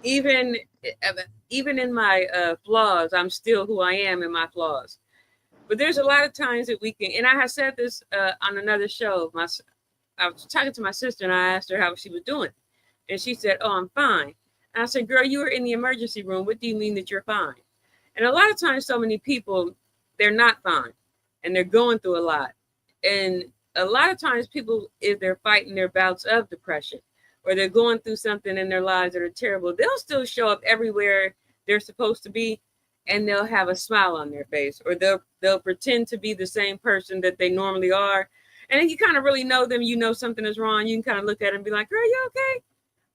even in my flaws, I'm still who I am in my flaws. But there's a lot of times that we can, and I have said this on another show. I was talking to my sister and I asked her how she was doing. And she said, "Oh, I'm fine." And I said, "Girl, you were in the emergency room. What do you mean that you're fine?" And a lot of times, so many people, they're not fine and they're going through a lot. And a lot of times people, if they're fighting their bouts of depression or they're going through something in their lives that are terrible, they'll still show up everywhere they're supposed to be, and they'll have a smile on their face, or they'll pretend to be the same person that they normally are. And if you kind of really know them, you know something is wrong, you can kind of look at them and be like, "Girl, you okay?"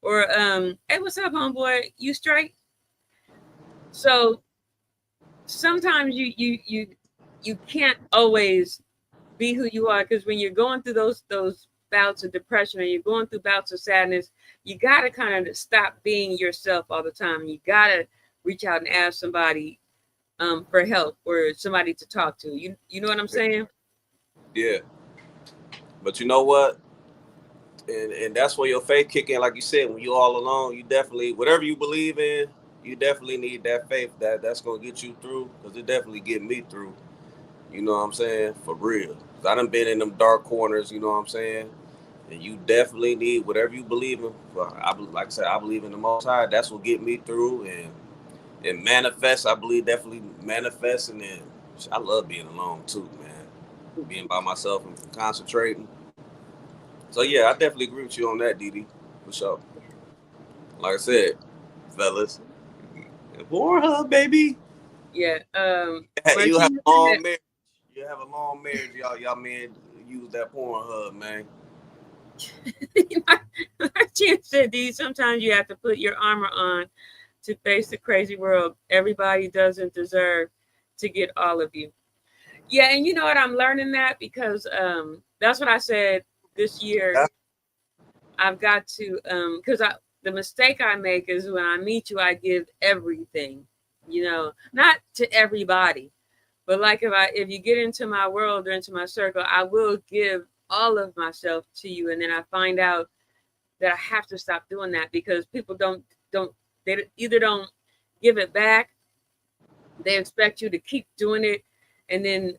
Or, "Hey, what's up, homeboy? You straight?" So sometimes you can't always be who you are, because when you're going through those bouts of depression or you're going through bouts of sadness, you got to kind of stop being yourself all the time. You got to reach out and ask somebody for help or somebody to talk to. You know what I'm saying? Yeah. But you know what? And that's where your faith kick in. Like you said, when you're all alone, you definitely, whatever you believe in, you definitely need that faith that's going to get you through, because it definitely get me through. You know what I'm saying? For real. 'Cause I done been in them dark corners, you know what I'm saying? And you definitely need whatever you believe in. Well, like I said, I believe in the Most High. That's what get me through. And manifest, I believe definitely manifesting. And I love being alone too, man. Being by myself and concentrating. So yeah, I definitely agree with you on that, Dee, for sure. Like I said, fellas, Pornhub, baby. Yeah. You have a long marriage. You have a long marriage, y'all men use that Pornhub, man. My chin said, "D, sometimes you have to put your armor on to face the crazy world. Everybody doesn't deserve to get all of you." Yeah, and you know what? I'm learning that, because that's what I said this year. Yeah. I've got to, because the mistake I make is when I meet you, I give everything, not to everybody, but like if you get into my world or into my circle, I will give all of myself to you. And then I find out that I have to stop doing that, because people they either don't give it back, they expect you to keep doing it, and then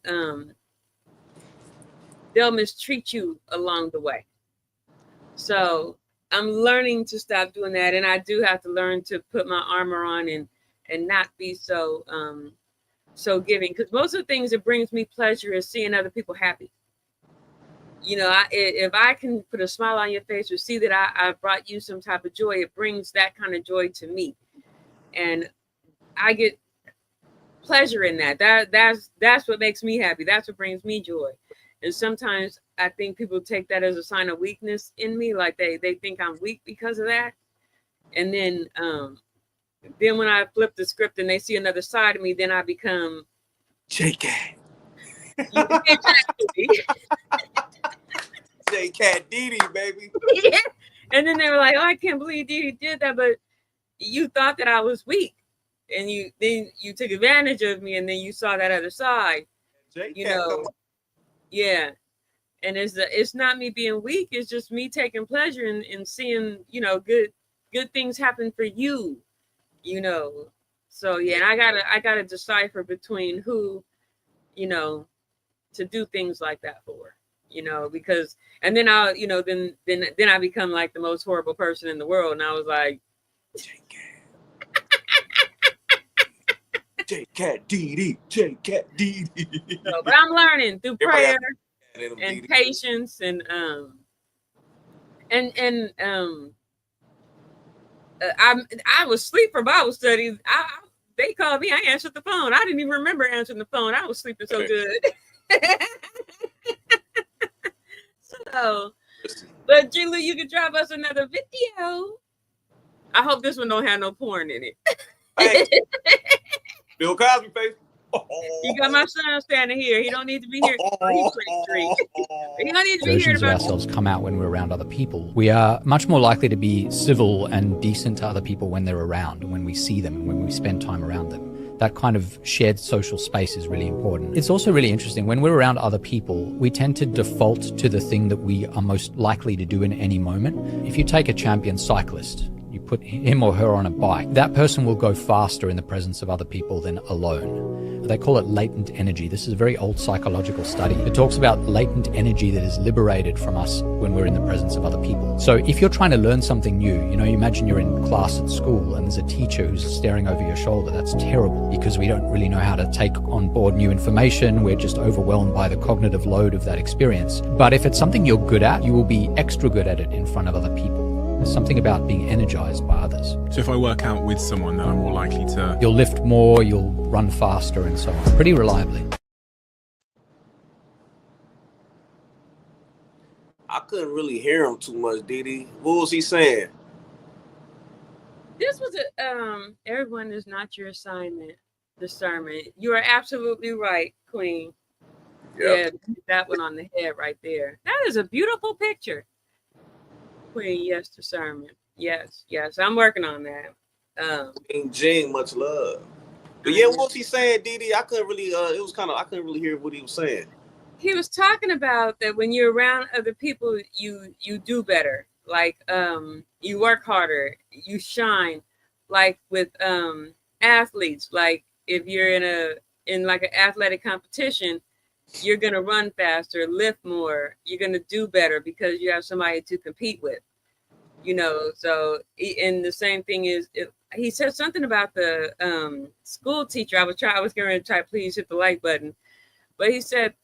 they'll mistreat you along the way. So I'm learning to stop doing that, and I do have to learn to put my armor on and not be so giving, because most of the things that brings me pleasure is seeing other people happy. If I can put a smile on your face or see that I brought you some type of joy, it brings that kind of joy to me, and I get pleasure in that. That's what makes me happy. That's what brings me joy. And sometimes I think people take that as a sign of weakness in me, like they think I'm weak because of that. And then when I flip the script and they see another side of me, then I become JK. JK Dee, baby. Yeah. And then they were like, "Oh, I can't believe Dee did that," but you thought that I was weak, and then you took advantage of me, and then you saw that other side. JK, yeah. And it's not me being weak, it's just me taking pleasure in seeing, good things happen for you, So yeah, and I gotta decipher between who, to do things like that for, because, and then I'll, then I become like the most horrible person in the world. And I was like, JK Dee, JK Dee. So, but I'm learning through prayer and patience and I was asleep for Bible studies. They called me. I answered the phone. I didn't even remember answering the phone. I was sleeping so good. So, but G-Lew, you can drop us another video. I hope this one don't have no porn in it. Hey, Bill Cosby face. You got my son standing here. He don't need to be here. He's 23. He don't need to be here. Versions of ourselves come out when we're around other people. We are much more likely to be civil and decent to other people when they're around, when we see them, when we spend time around them. That kind of shared social space is really important. It's also really interesting. When we're around other people, we tend to default to the thing that we are most likely to do in any moment. If you take a champion cyclist, you put him or her on a bike, that person will go faster in the presence of other people than alone. They call it latent energy. This is a very old psychological study. It talks about latent energy that is liberated from us when we're in the presence of other people. So if you're trying to learn something new, you imagine you're in class at school and there's a teacher who's staring over your shoulder. That's terrible because we don't really know how to take on board new information. We're just overwhelmed by the cognitive load of that experience. But if it's something you're good at, you will be extra good at it in front of other people. There's something about being energized by others. So if I work out with someone, then I'm more likely to... You'll lift more, you'll run faster and so on, pretty reliably. I couldn't really hear him too much, Didi. What was he saying? This was everyone is not your assignment, discernment. You are absolutely right, Queen. Yep. Yeah, that one on the head right there. That is a beautiful picture. Queen, yes, discernment. Yes. I'm working on that. Jing, much love. But yeah, what was he saying, Didi? I couldn't really. I couldn't really hear what he was saying. He was talking about that when you're around other people, you do better. Like you work harder, you shine. Like with athletes, like if you're in like an athletic competition, you're gonna run faster, lift more. You're gonna do better because you have somebody to compete with. So and the same thing is, he said something about the school teacher. I was going to try, please hit the like button, but he said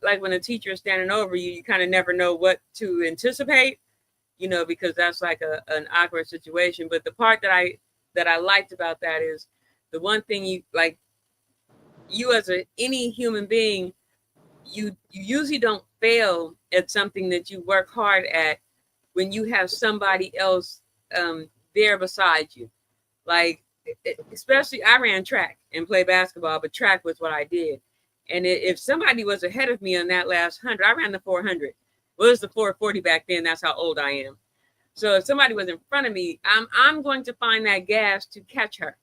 like when a teacher is standing over you, you kind of never know what to anticipate, because that's like an awkward situation. But the part that I liked about that is the one thing you as any human being, you usually don't fail at something that you work hard at when you have somebody else there beside you. Like, especially I ran track and played basketball, but track was what I did. And if somebody was ahead of me on that last 100, I ran the 400. Well, it was the 440 back then. That's how old I am. So if somebody was in front of me, I'm going to find that gas to catch her.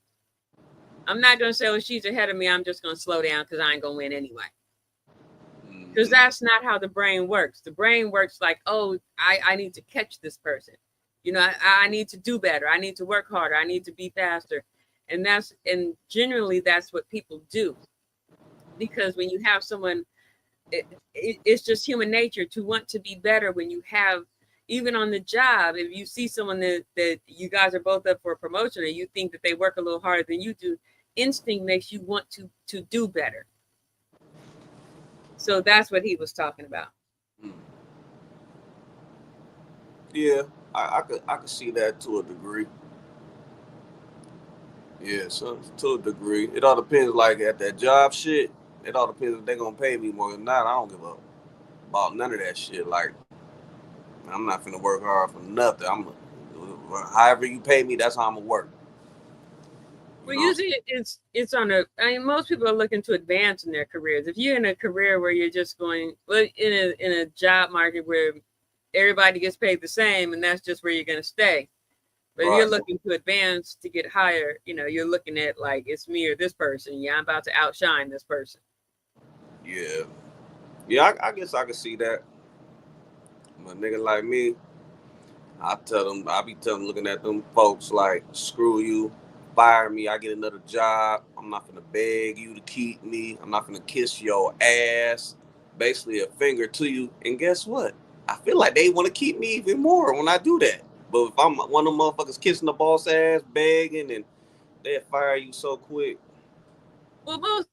I'm not going to say, oh, she's ahead of me, I'm just going to slow down because I ain't going to win anyway. Because that's not how the brain works. The brain works like, oh, I need to catch this person. I need to do better. I need to work harder. I need to be faster. And generally that's what people do. Because when you have someone, it's just human nature to want to be better when you have, even on the job, if you see someone that you guys are both up for a promotion and you think that they work a little harder than you do, instinct makes you want to do better. So that's what he was talking about. Yeah, I could see that to a degree. Yeah, so to a degree. It all depends, like at that job shit, it all depends if they're gonna pay me more than not. I don't give a about none of that shit. Like, I'm not finna work hard for nothing. However you pay me, that's how I'm gonna work. Well, usually it's on most people are looking to advance in their careers. If you're in a career where you're just going, well, in a job market where everybody gets paid the same and that's just where you're going to stay. But if you're looking to advance to get higher, you're looking at like, it's me or this person. Yeah, I'm about to outshine this person. Yeah, I guess I could see that. But a nigga like me, I be telling them, looking at them folks like, screw you. Fire me, I get another job. I'm not gonna beg you to keep me. I'm not gonna kiss your ass. Basically a finger to you. And guess what? I feel like they want to keep me even more when I do that. But if I'm one of them motherfuckers kissing the boss ass, begging, and they'll fire you so quick. Well,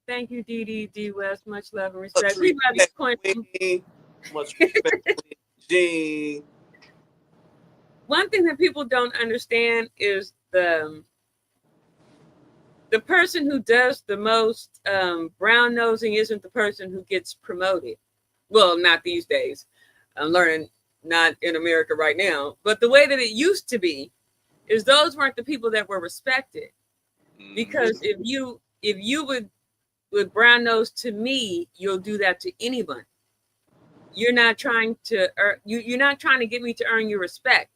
thank you, D West. Much love and respect. Much respect, Gene. One thing that people don't understand is the person who does the most brown nosing isn't the person who gets promoted. Well, not these days. I'm learning, not in America right now, but the way that it used to be is those weren't the people that were respected. Because if you would brown nose to me, you'll do that to anyone. You're not trying to you're not trying to get me to earn your respect.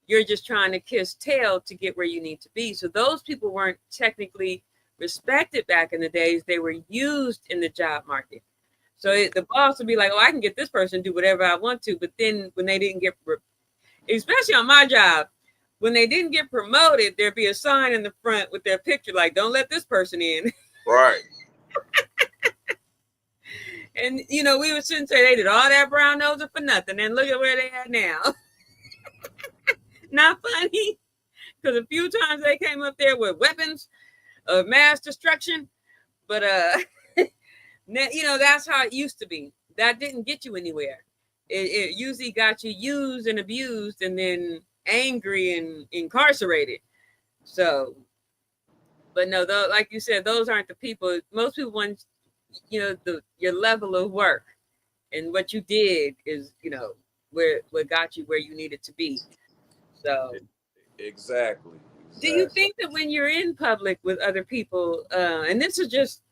You're just trying to kiss tail to get where you need to be. So those people weren't technically respected back in the days. They were used in the job market. So the boss would be like, oh, I can get this person to do whatever I want to. But then when they didn't get, especially on my job. When they didn't get promoted, there'd be a sign in the front with their picture, like, don't let this person in. Right. And, you know, we would sit and say they did all that brown nosing for nothing. And look at where they are now. Not funny. Because a few times they came up there with weapons of mass destruction. But, you know, that's how it used to be. That didn't get you anywhere. It usually got you used and abused and then angry and incarcerated. So, but no, though, like you said, those aren't the people. Most people want, you know, your level of work and what you did is, you know, what got you where you needed to be. So exactly. Do you think that when you're in public with other people, and this is just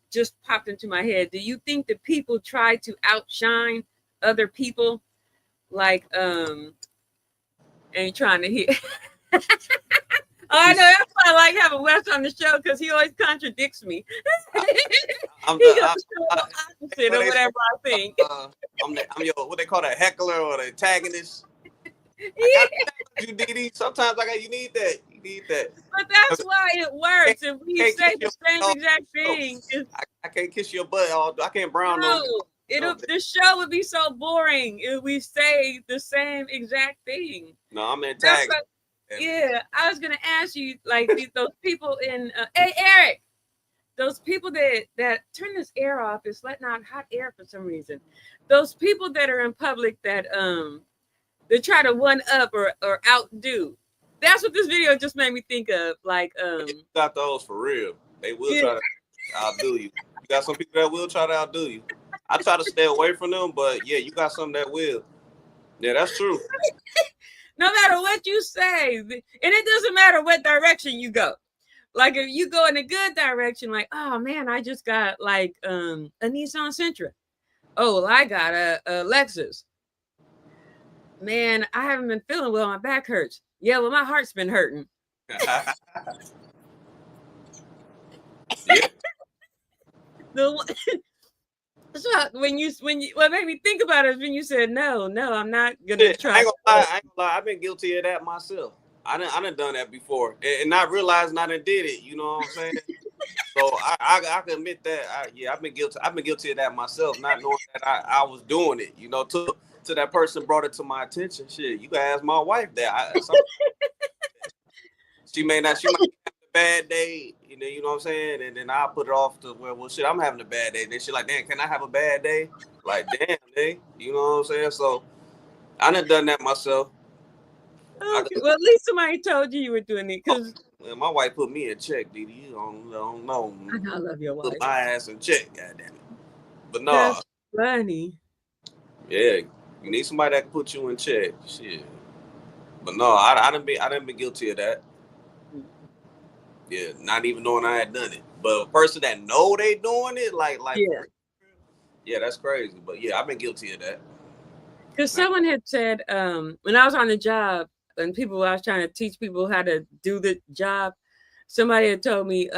popped into my head, do you think that people try to outshine other people, like and trying to hit? Oh, I know, that's why I like having Wes on the show, because he always contradicts me. I'm He the goes to the opposite of whatever I think. I'm your, what they call that, heckler or the antagonist. Yeah. You Didi. Sometimes you need that. You need that. But that's why it works. If we say the same exact thing, I can't kiss your butt. I can't brown no, no. The show would be so boring if we say the same exact thing. No, I'm antagonist. Yeah, I was gonna ask you, like, those people in hey Eric, those people that turn this air off, it's letting out hot air for some reason. Those people that are in public that they try to one up or outdo. That's what this video just made me think of. Like you got those for real. They will try to outdo you. You got some people that will try to outdo you. I try to stay away from them, but yeah, you got some that will. Yeah, that's true. No matter what you say, and it doesn't matter what direction you go. Like if you go in a good direction, like, oh man, I just got like a Nissan Sentra. Oh, well, I got a Lexus. Man, I haven't been feeling well. My back hurts. Yeah, well, my heart's been hurting. Yeah. So what made me think about it is when you said no, I'm not gonna try. I ain't gonna lie. I've been guilty of that myself. I done done that before, and not realizing I done did it. You know what I'm saying? So I can admit that. I've been guilty. I've been guilty of that myself, not knowing that I was doing it. You know, till that person brought it to my attention. Shit, you can ask my wife that. She might have a bad day. You know what I'm saying? And then I'll put it off to where, well, shit, I'm having a bad day. Then she's like, damn, can I have a bad day? Like, damn, day. You know what I'm saying? So I done that myself. Okay. Well, at least somebody told you were doing it, because my wife put me in check, Didi. You don't know. I love your wife. Put my ass in check, goddamn it. But no. That's funny. Yeah, you need somebody that can put you in check. Shit. But no, I done been guilty of that. Yeah, not even knowing I had done it. But a person that know they doing it, like yeah, that's crazy. But yeah, I've been guilty of that. Because someone had said, when I was on the job and I was trying to teach people how to do the job, somebody had told me,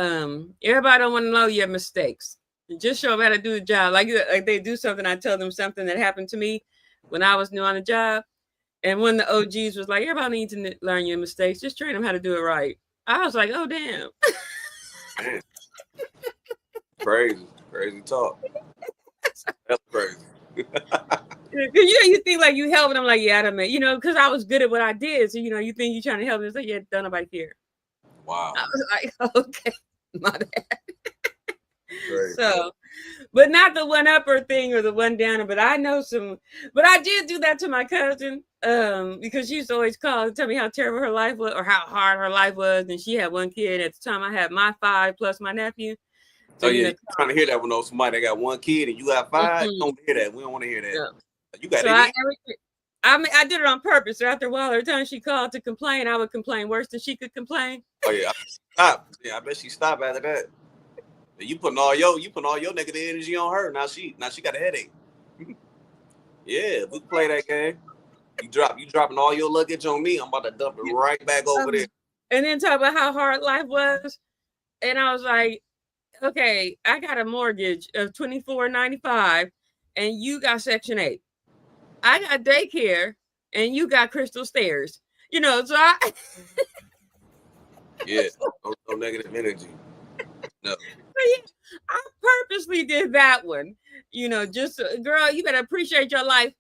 everybody don't want to know your mistakes. Just show them how to do the job. Like they do something, I tell them something that happened to me when I was new on the job. And one of the OGs was like, everybody needs to learn your mistakes. Just train them how to do it right. I was like, oh, damn. Crazy talk. That's crazy. You think like you helping them, like, yeah, I done made, because I was good at what I did. So, you think you're trying to help them. It's like, yeah, don't nobody care. Wow. I was like, okay, my bad. So, but not the one upper thing or the one downer, but I know but I did do that to my cousin, because she used to always call and tell me how terrible her life was or how hard her life was. And she had one kid. At the time I had my 5 plus my nephew. So you're trying to hear that when somebody that got one kid and you got 5, you don't hear that. We don't want to hear that. Yeah. You got I did it on purpose. So after a while, every time she called to complain, I would complain worse than she could complain. Oh yeah, stop. Yeah, I bet she stopped after that. You putting all your negative energy on her. Now she got a headache. Yeah, we can play that game. You dropping all your luggage on me. I'm about to dump it right back over there. And then talk about how hard life was. And I was like, okay, I got a mortgage of $24.95 and you got Section 8. I got daycare and you got Crystal Stairs. You know, so I Yeah, no negative energy. No. yeah, I purposely did that one. You know, just girl, you better appreciate your life.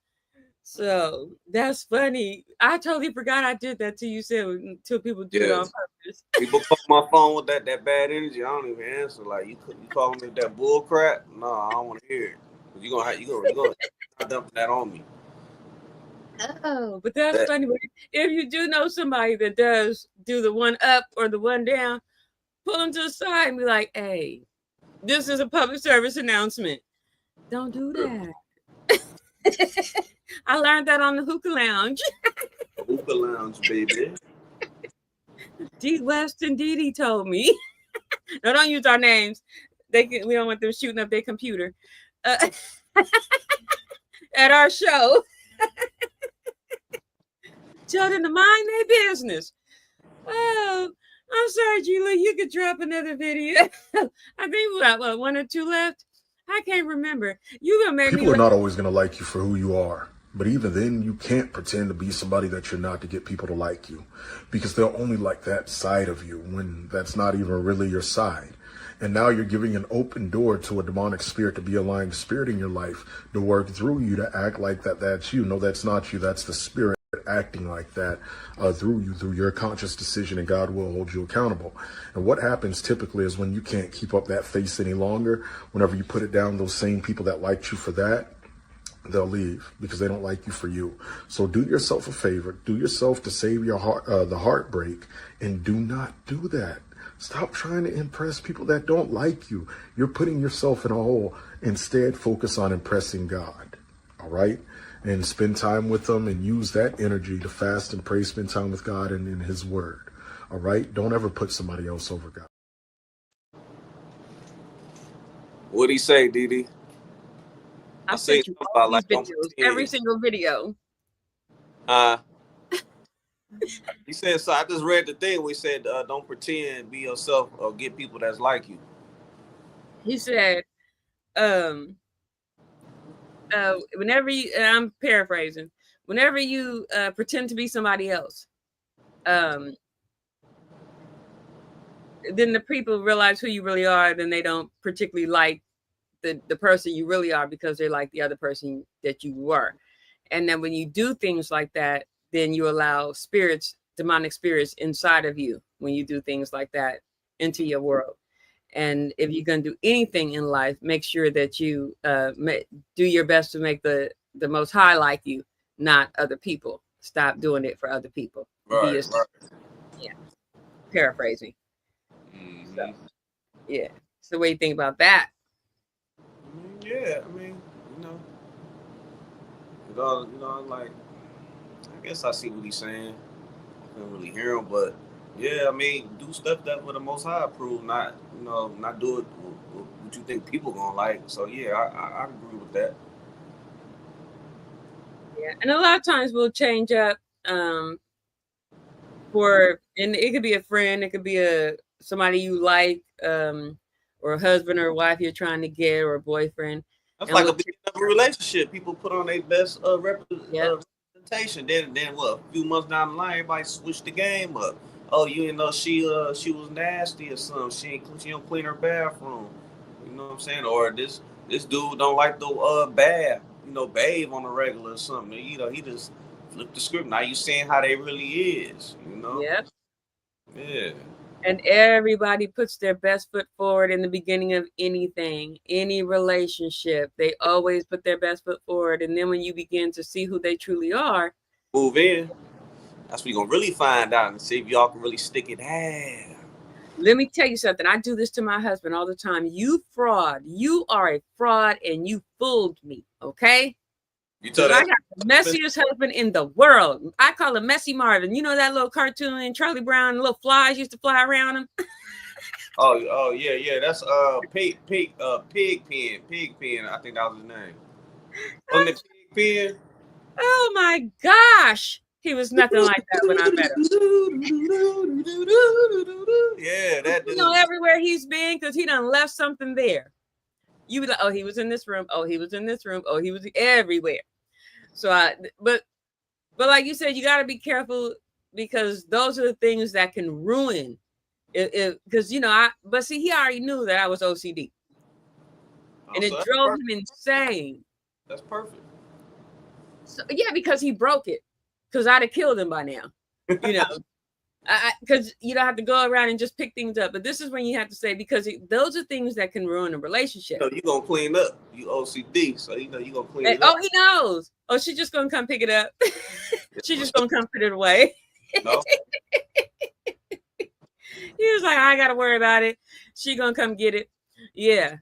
So that's funny. I totally forgot I did that till you said until people do it on purpose. People call my phone with that bad energy. I don't even answer. Like you calling me with that bull crap? No, I don't want to hear it. You gonna dump that on me. Oh, but that's funny. If you do know somebody that does do the one up or the one down, pull them to the side and be like, "Hey, this is a public service announcement. Don't do that." I learned that on the Hookah Lounge. Hookah Lounge, baby. D West and Dee Dee told me. No, don't use our names. We don't want them shooting up their computer at our show. Tell them to mind their business. Oh, I'm sorry, G-Lew. You could drop another video. I think we got one or two left. I can't remember. You gonna make people are not always gonna like you for who you are. But even then, you can't pretend to be somebody that you're not to get people to like you, because they'll only like that side of you when that's not even really your side. And now you're giving an open door to a demonic spirit to be a lying spirit in your life to work through you to act like that's you. No, that's not you. That's the spirit acting like that through you, through your conscious decision, and God will hold you accountable. And what happens typically is when you can't keep up that face any longer, whenever you put it down, those same people that liked you for that, they'll leave because they don't like you for you. So do yourself a favor, do yourself to save your heart, the heartbreak, and do not do that. Stop trying to impress people that don't like you. You're putting yourself in a hole. Instead, focus on impressing God. All right? And spend time with them and use that energy to fast and pray, spend time with God and in his word. All right? Don't ever put somebody else over God. What'd he say, Dee Dee? I sent you all these videos, every single video. He said, so I just read the thing. We said, don't pretend, be yourself, or get people that's like you. He said, whenever you, and I'm paraphrasing, whenever you pretend to be somebody else, then the people realize who you really are, then they don't particularly like the person you really are because they like the other person that you were. And then when you do things like that, then you allow spirits, demonic spirits inside of you when you do things like that into your world. And if you're going to do anything in life, make sure that you do your best to make the Most High like you, not other people. Stop doing it for other people. Right. Yeah. Paraphrasing. Mm-hmm. So, yeah. So what do you think about that? Yeah, I mean, like, I guess I see what he's saying. I can't really hear him, but yeah, I mean, do stuff that with the Most High approve, not do it what you think people gonna like. So yeah, I agree with that. Yeah, and a lot of times we'll change up and it could be a friend, it could be somebody you like, or a husband or a wife you're trying to get, or a boyfriend. That's like a beginning of a relationship. People put on their best representation. Then what? A few months down the line, everybody switched the game up. Oh, you didn't know she was nasty or something. She don't clean her bathroom. You know what I'm saying? Or this dude don't like the bath. Bathe on the regular or something. He just flipped the script. Now you seeing how they really is. Yep. Yeah. And everybody puts their best foot forward in the beginning of anything, any relationship. They always put their best foot forward. And then when you begin to see who they truly are, move in. That's what you're going to really find out and see if y'all can really stick it down. Let me tell you something. I do this to my husband all the time. You fraud. You are a fraud and you fooled me. Okay? You tell I got the messiest husband in the world. I call him Messy Marvin. You know that little cartoon in Charlie Brown, little flies used to fly around him? Oh yeah. That's Pig Pen. I think that was his name. On the Pig Pen. Oh my gosh. He was nothing like that when I met him. Yeah, that dude. Everywhere he's been, because he done left something there. You be like, oh, he was in this room. Oh, he was in this room. Oh, he was everywhere. So but like you said, you got to be careful because those are the things that can ruin it. Because but see, he already knew that I was OCD, and it drove him insane. That's perfect. So, yeah, because he broke it. Because I'd have killed him by now. Because you don't have to go around and just pick things up. But this is when you have to say, because those are things that can ruin a relationship. So you're going to clean up. You OCD, so you're going to clean it up. Oh, he knows. Oh, she's just going to come pick it up. She's just going to come put it away. No. He was like, I got to worry about it. She going to come get it. Yeah,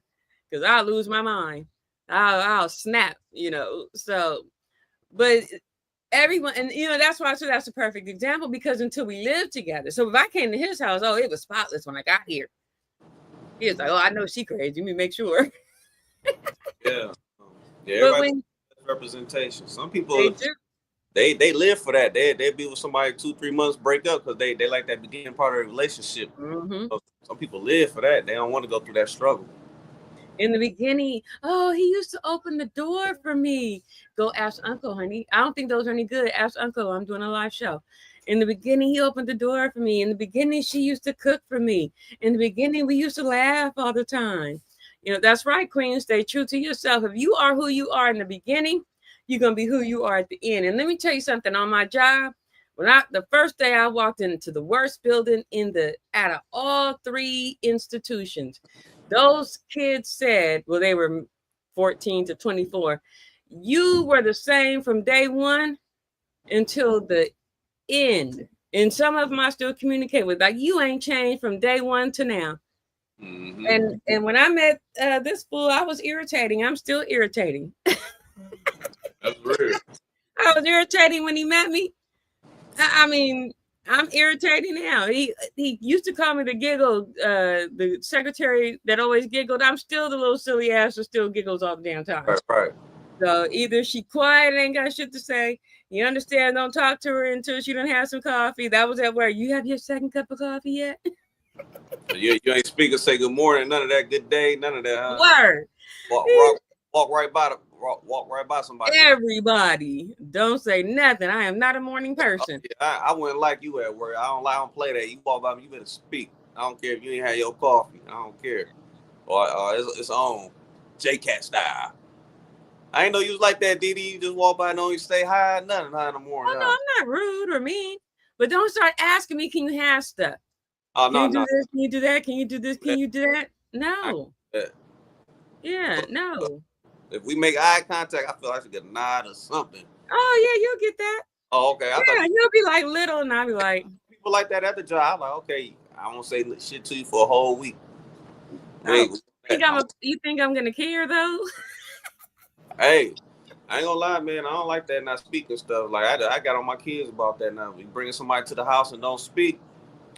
because I'll lose my mind. I'll snap, So, but everyone, and that's why I said that's a perfect example, because until we lived together. So if I came to his house, it was spotless when I got here. He was like, I know she crazy. Let me make sure. Yeah. Everybody representation. Some people they live for that. They be with somebody 2-3 months, break up because they like that beginning part of the relationship. Mm-hmm. So some people live for that. They don't want to go through that struggle. In the beginning, he used to open the door for me. Go ask Uncle, honey. I don't think those are any good. Ask Uncle. I'm doing a live show. In the beginning, he opened the door for me. In the beginning, she used to cook for me. In the beginning, we used to laugh all the time. That's right, Queen. Stay true to yourself. If you are who you are in the beginning, you're going to be who you are at the end. And let me tell you something. On my job, the first day I walked into the worst building out of all 3 institutions, those kids said, they were 14 to 24. You were the same from day one until the end. And some of them I still communicate with. Like, you ain't changed from day one to now. Mm-hmm. And when I met this fool, I was irritating. I'm still irritating. That's weird. I was irritating when he met me. I mean, I'm irritating now. He used to call me the giggle, the secretary that always giggled. I'm still the little silly ass that still giggles all the damn time. Right. So either she quiet and ain't got shit to say. You understand? Don't talk to her until she done have some coffee. That was at where you have your second cup of coffee yet? You ain't speak or say good morning, none of that. Good day, none of that. Huh? Word. Walk right by somebody. Everybody, don't say nothing. I am not a morning person. I wouldn't like you at work. I don't play that. You walk by me, you better speak. I don't care if you ain't had your coffee. I don't care. Or it's on J-Cat style. I ain't know you was like that, Didi. You just walk by and don't even say hi, nothing in the morning. Oh, no, I'm not rude or mean. But don't start asking me, can you have stuff? Oh, no, Can you do this? Can you do that? Can you do this? Can you do that? No. Yeah, no. If we make eye contact, I feel like I should get a nod or something. Oh, yeah, you'll get that. Oh, okay. You'll be like little, and I'll be like. People like that at the job. I'm like, okay, I won't say shit to you for a whole week. You think I'm going to care, though? Hey, I ain't gonna lie, man. I don't like that not speaking stuff. Like I got on my kids about that now. You bringing somebody to the house and don't speak.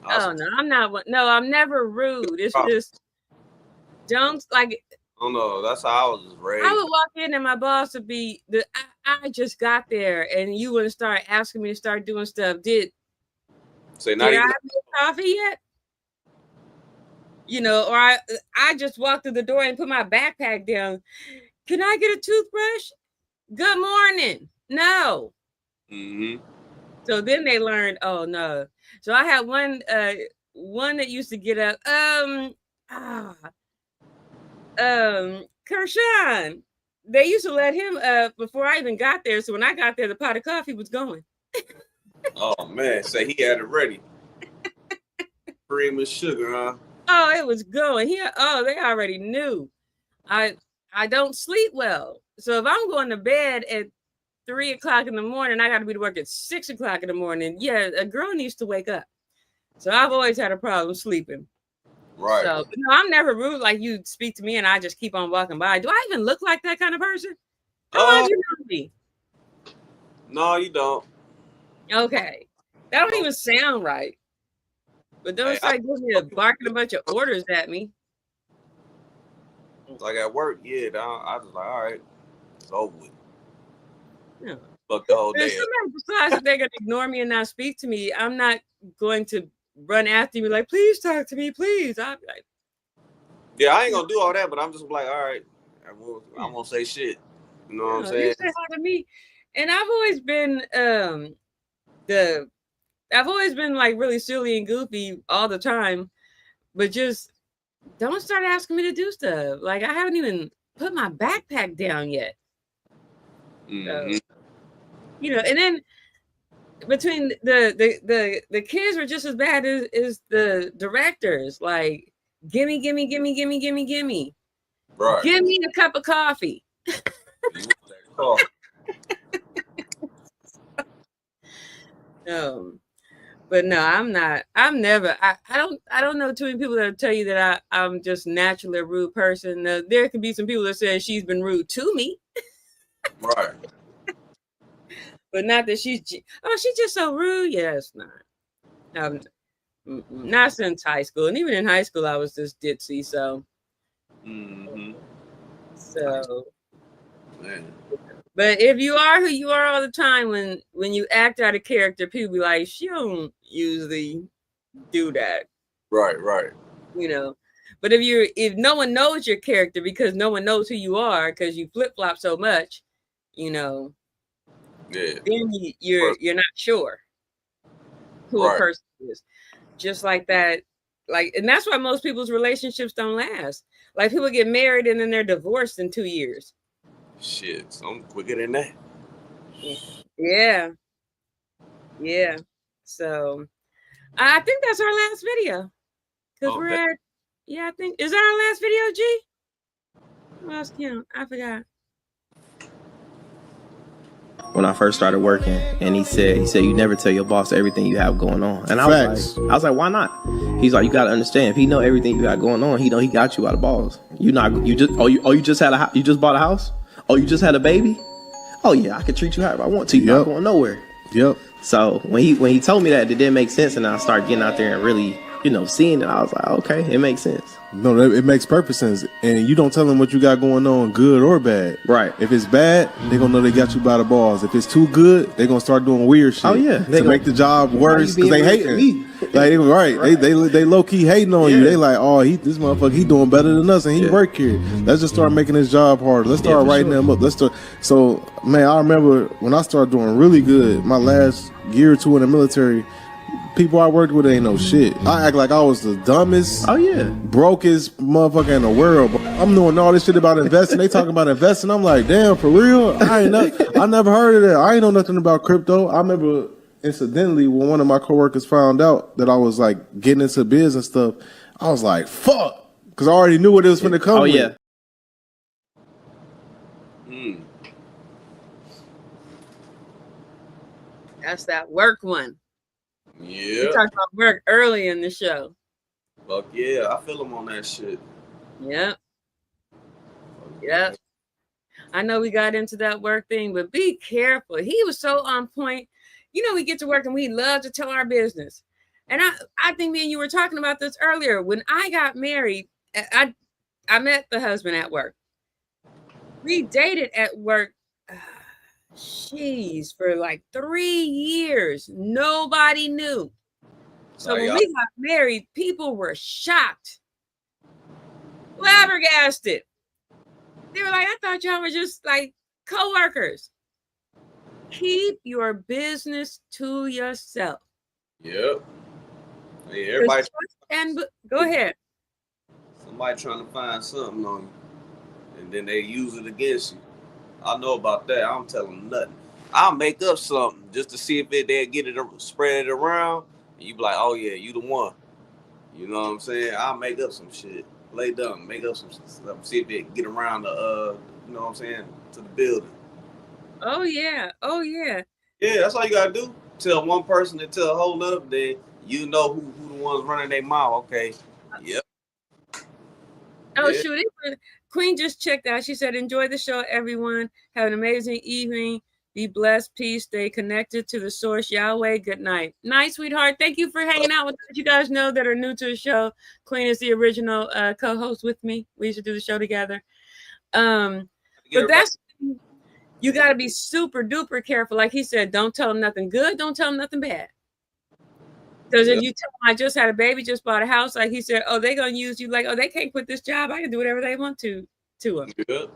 No, I'm not. No, I'm never rude. It's just don't like. Oh no, that's how I was just raised. I would walk in and my boss would be I just got there and you wouldn't start asking me to start doing stuff. Did I have your coffee yet? Or I just walked through the door and put my backpack down. Can I get a toothbrush? Good morning. No. Mm-hmm. So then they learned, oh no. So I had one that used to get up. Kershawn. They used to let him up before I even got there. So when I got there, the pot of coffee was going. Oh man, say he had it ready. Cream and sugar, huh? Oh, it was going. They already knew. I don't sleep well. So if I'm going to bed at 3:00 in the morning, I got to be to work at 6:00 in the morning. Yeah, a girl needs to wake up. So I've always had a problem sleeping. Right. So I'm never rude like you speak to me and I just keep on walking by. Do I even look like that kind of person? How long you know me? No, you don't. Okay. That don't even sound right. But don't start giving me barking a bunch of orders at me. Like at work, yeah, I was like, all right, it's over with. Yeah. Fuck the whole day. Besides, if they're gonna ignore me and not speak to me, I'm not going to run after you like, please talk to me, please. I'll be like, yeah, I ain't gonna do all that, but I'm just like, all right, I won't say shit. You know what I'm saying? You say hi to me, and I've always been the I've always been like really silly and goofy all the time, but just don't start asking me to do stuff. Like I haven't even put my backpack down yet. Mm-hmm. So, you know, and then between the kids were just as bad as the directors. Like, gimme. Right. Give me a cup of coffee. But no, I'm not. I'm never. I don't know too many people that tell you that I'm just naturally a rude person. There could be some people that say she's been rude to me. Right. But not that she's just so rude. Yeah, it's not. Not since high school, and even in high school, I was just ditzy. So, so, man. But if you are who you are all the time, when you act out of character, people be like, she don't usually do that. Right. You know. But if no one knows your character because no one knows who you are because you flip flop so much, you know. Yeah. Then you're not sure who a person is. Just like that, and that's why most people's relationships don't last. Like people get married and then they're divorced in 2 years. Shit, some quicker than that. Yeah. So I think that's our last video. Because we're at, I think, is that our last video, G? What else count? I forgot. When I first started working, and he said you never tell your boss everything you have going on. And I was like, why not? He's like, you gotta understand, if he know everything you got going on, he know he got you by the balls. You just bought a house? Oh, you just had a baby? Oh yeah, I can treat you however I want to. You're not going nowhere. Yep. So when he told me that, it didn't make sense, and I started getting out there and really, seeing it. I was like, okay, it makes sense. No, it makes perfect sense. And you don't tell them what you got going on, good or bad. Right. If it's bad, they're going to know they got you by the balls. If it's too good, they're going to start doing weird shit. Oh, yeah. To make the job worse because they hating me. Like, they low-key hating on you. They like, oh, this motherfucker, he doing better than us and he work here. Let's just start making his job harder. Let's start writing them up. So, man, I remember when I started doing really good, my last year or two in the military, people I worked with ain't no shit. I act like I was the dumbest, brokest motherfucker in the world. But I'm doing all this shit about investing. They talking about investing. I'm like, damn, for real? I never heard of that. I ain't know nothing about crypto. I remember incidentally when one of my coworkers found out that I was like getting into biz and stuff, I was like, fuck, because I already knew what it was finna come with. Yeah. That's that work one. Yeah. We talked about work early in the show. Fuck yeah, I feel him on that shit. Yep. I know we got into that work thing, but be careful. He was so on point. We get to work and we love to tell our business. And I think me and you were talking about this earlier. When I got married, I met the husband at work. We dated at work. For like 3 years, nobody knew. So when we got married, people were shocked, flabbergasted. They were like, I thought y'all were just like co-workers. Keep your business to yourself. Yep. Hey, everybody. And go ahead. Somebody trying to find something on you, and then they use it against you. I know about that. I don't tell them nothing. I'll make up something just to see if they'll get it, spread it around, and you be like, oh yeah, you the one. You know what I'm saying? I'll make up some shit. Play dumb. Make up some stuff. See if they get around the, you know what I'm saying, to the building. Oh yeah. Yeah, that's all you gotta do. Tell one person and tell a whole nother, then you know who the ones running their mouth. Okay. Yep. Oh shoot. Queen just checked out. She said, enjoy the show, everyone. Have an amazing evening. Be blessed. Peace. Stay connected to the source. Yahweh. Good night. Night, sweetheart. Thank you for hanging out with us. You guys know that are new to the show. Queen is the original co-host with me. We used to do the show together. But that's, you got to be super duper careful. Like he said, don't tell them nothing good. Don't tell them nothing bad. Because if you tell them I just had a baby, just bought a house, like he said, oh, they're going to use you like, oh, they can't quit this job. I can do whatever they want to them. Yeah.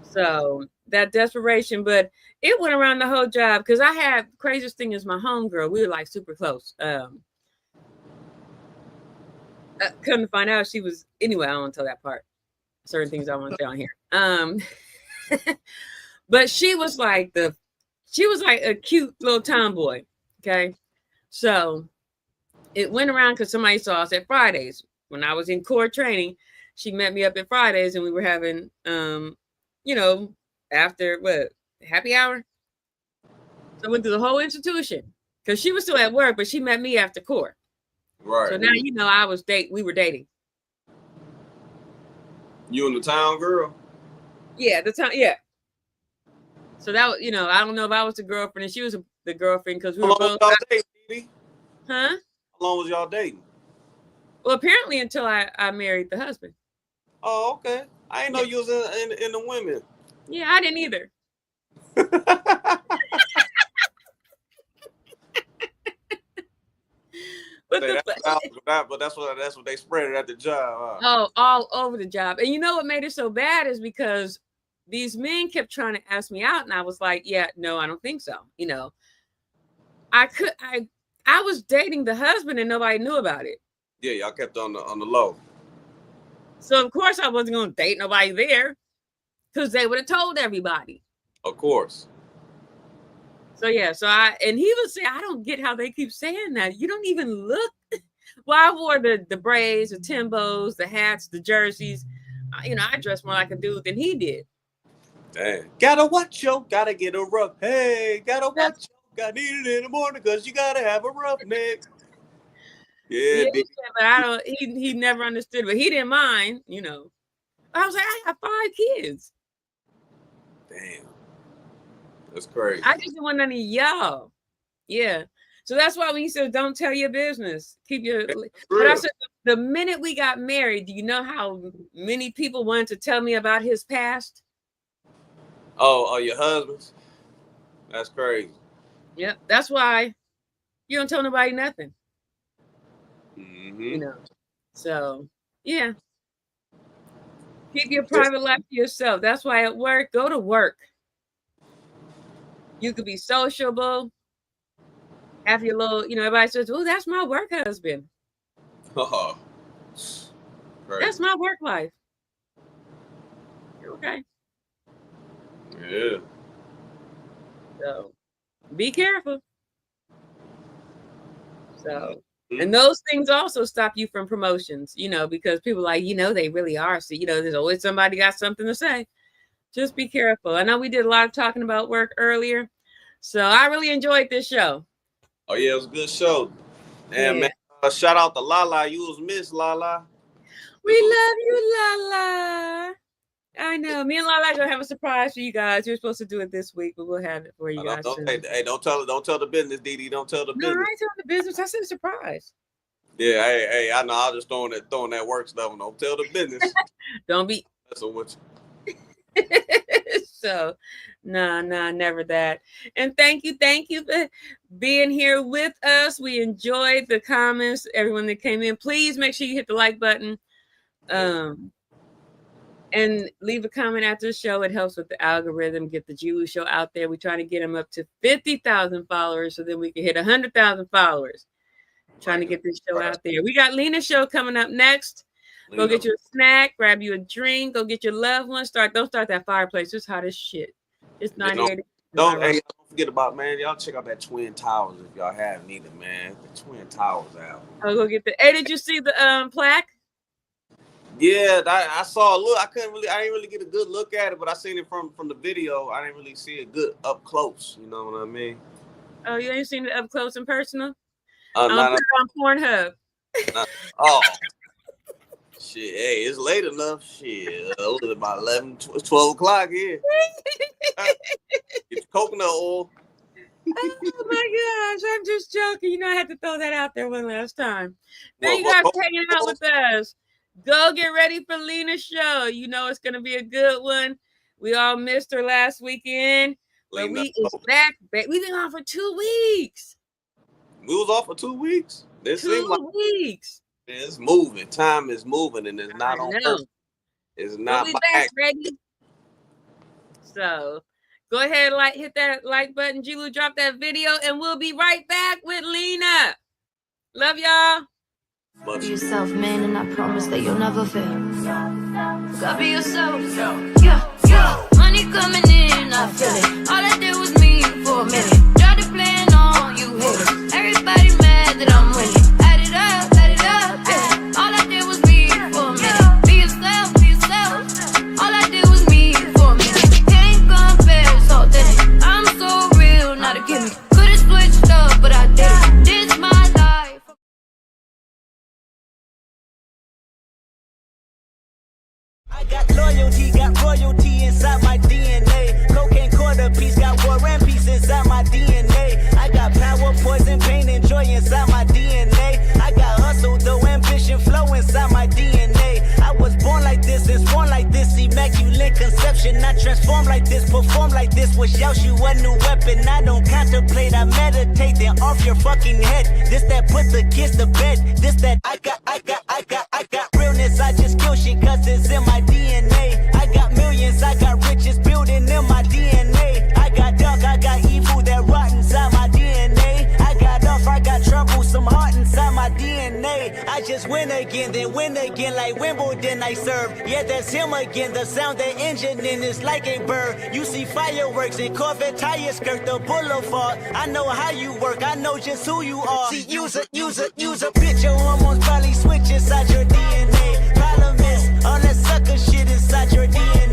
So that desperation, but it went around the whole job because I had craziest thing is my homegirl. We were like super close. Couldn't find out she was anyway. I don't want to tell that part. Certain things I want to say on here. But she was like a cute little tomboy. Okay, so it went around because somebody saw us at Fridays when I was in core training. She met me up at Fridays and we were having after happy hour. So I went through the whole institution because she was still at work, but she met me after core. Right. So now we were dating. You and the town girl? Yeah, yeah. So that was, I don't know if I was the girlfriend and she was the girlfriend because we were both. Y'all dating, huh? How long was y'all dating? Well, apparently until I married the husband. Oh, okay. I didn't know you was in the women. Yeah, I didn't either. But that's what they spread it at the job. Huh? Oh, all over the job. And you know what made it so bad is because these men kept trying to ask me out, and I was like, "Yeah, no, I don't think so." I was dating the husband, and nobody knew about it. Yeah, y'all kept on the low. So of course I wasn't going to date nobody there, because they would have told everybody. Of course. So yeah, and he would say, I don't get how they keep saying that. You don't even look. Well, I wore the braids, the Timbos, the hats, the jerseys. I dressed more like a dude than he did. Dang. Gotta watch yo, gotta get a rough. Hey, gotta watch yo, gotta need it in the morning because you gotta have a rough neck. Yeah, but he never understood, but he didn't mind, I was like, I got 5 kids. Damn. That's crazy. I just didn't want none of y'all. Yeah. So that's why when you said don't tell your business, keep your. But I said the minute we got married, do you know how many people wanted to tell me about his past? Oh, your husband's? That's crazy. Yep. That's why you don't tell nobody nothing. Mm-hmm. So yeah. Keep your private life to yourself. That's why at work, go to work. You could be sociable. Have your little, everybody says, "Oh, that's my work husband." Oh, that's my work life. You're okay. Yeah. So be careful. So, and those things also stop you from promotions, because people are like, they really are. So, there's always somebody got something to say. Just be careful. I know we did a lot of talking about work earlier. So I really enjoyed this show. Oh, yeah, it was a good show. And man, shout out to LaLa. You was Miss LaLa. We love you, LaLa. I know. Me and LaLa gonna have a surprise for you guys. You're supposed to do it this week, but we'll have it for you guys. Don't tell the business, Dee. Don't tell the business. No, I ain't telling the business. I said a surprise. Yeah, hey, I know. I was just throwing that work stuff. Don't tell the business. Don't be. That's what. So, no, never that. And thank you for being here with us. We enjoyed the comments, everyone that came in. Please make sure you hit the like button, and leave a comment after the show. It helps with the algorithm, get the G-Lew Show out there. We're trying to get them up to 50,000 followers so then we can hit 100,000 followers. Trying to get this show out there. We got Lena's show coming up next. Go get you a snack, grab you a drink, go get your loved one. Don't start that fireplace. It's hot as shit. It's 98. Don't forget about, man, y'all check out that Twin Towers if y'all haven't either, man. The Twin Towers out. I'll go get Hey, did you see the plaque? Yeah, I saw a look. I didn't really get a good look at it, but I seen it from the video. I didn't really see it good up close. You know what I mean? Oh, you ain't seen it up close and personal? Put it on Pornhub. Oh. Shit, hey, it's late enough. Shit, it was about 11, 12 o'clock here. Get your coconut oil. Oh my gosh, I'm just joking. I had to throw that out there one last time. Thank you guys for hanging out with us. Go get ready for Lena's show. It's going to be a good one. We all missed her last weekend, but we is back. We've been on for 2 weeks. We was off for 2 weeks. This 2 weeks. It's moving. Time is moving, and it's not on purpose. It's not we'll be by back, accident. ready. So go ahead, hit that like button. G-Lew, drop that video, and we'll be right back with Lena. Love y'all. Be yourself, man, and I promise that you'll never fail. Gotta be yourself. Yeah, yeah. Money coming in, I feel it. All I did was me for a minute. Tried to plan on you haters. Everybody mad that I'm winning. Add it up, yeah. All I did was me for a minute. Be yourself, be yourself. All I did was me for a minute. Can't compare, it's authentic. I'm so real, not a gimmick. Could've switched up, but I didn't. This my life. I got loyalty, got royalty inside my DNA. Cocaine quarter piece, got war and peace inside my DNA. I got power, poison, pain, and joy inside my DNA. I got hustle, though, ambition, flow inside my DNA. I was born like this and sworn like this, immaculate conception. I transform like this, perform like this, wish out you a new weapon. I don't contemplate, I meditate, then off your fucking head. This that put the kids to bed. This that I got realness. I just kill shit cause it's in my DNA. I got millions, I got riches building in my DNA. I got dark, I got evil that rot inside my DNA. I got off, I got trouble, some heart inside my DNA. I just win again, then win again like Wimbledon I serve. Yeah, that's him again, the sound that engine in is like a bird. You see fireworks and Corvette tires skirt the boulevard. I know how you work, I know just who you are. See, use a bitch, your hormones probably switch inside your DNA. Problem is, all that sucker shit inside your DNA.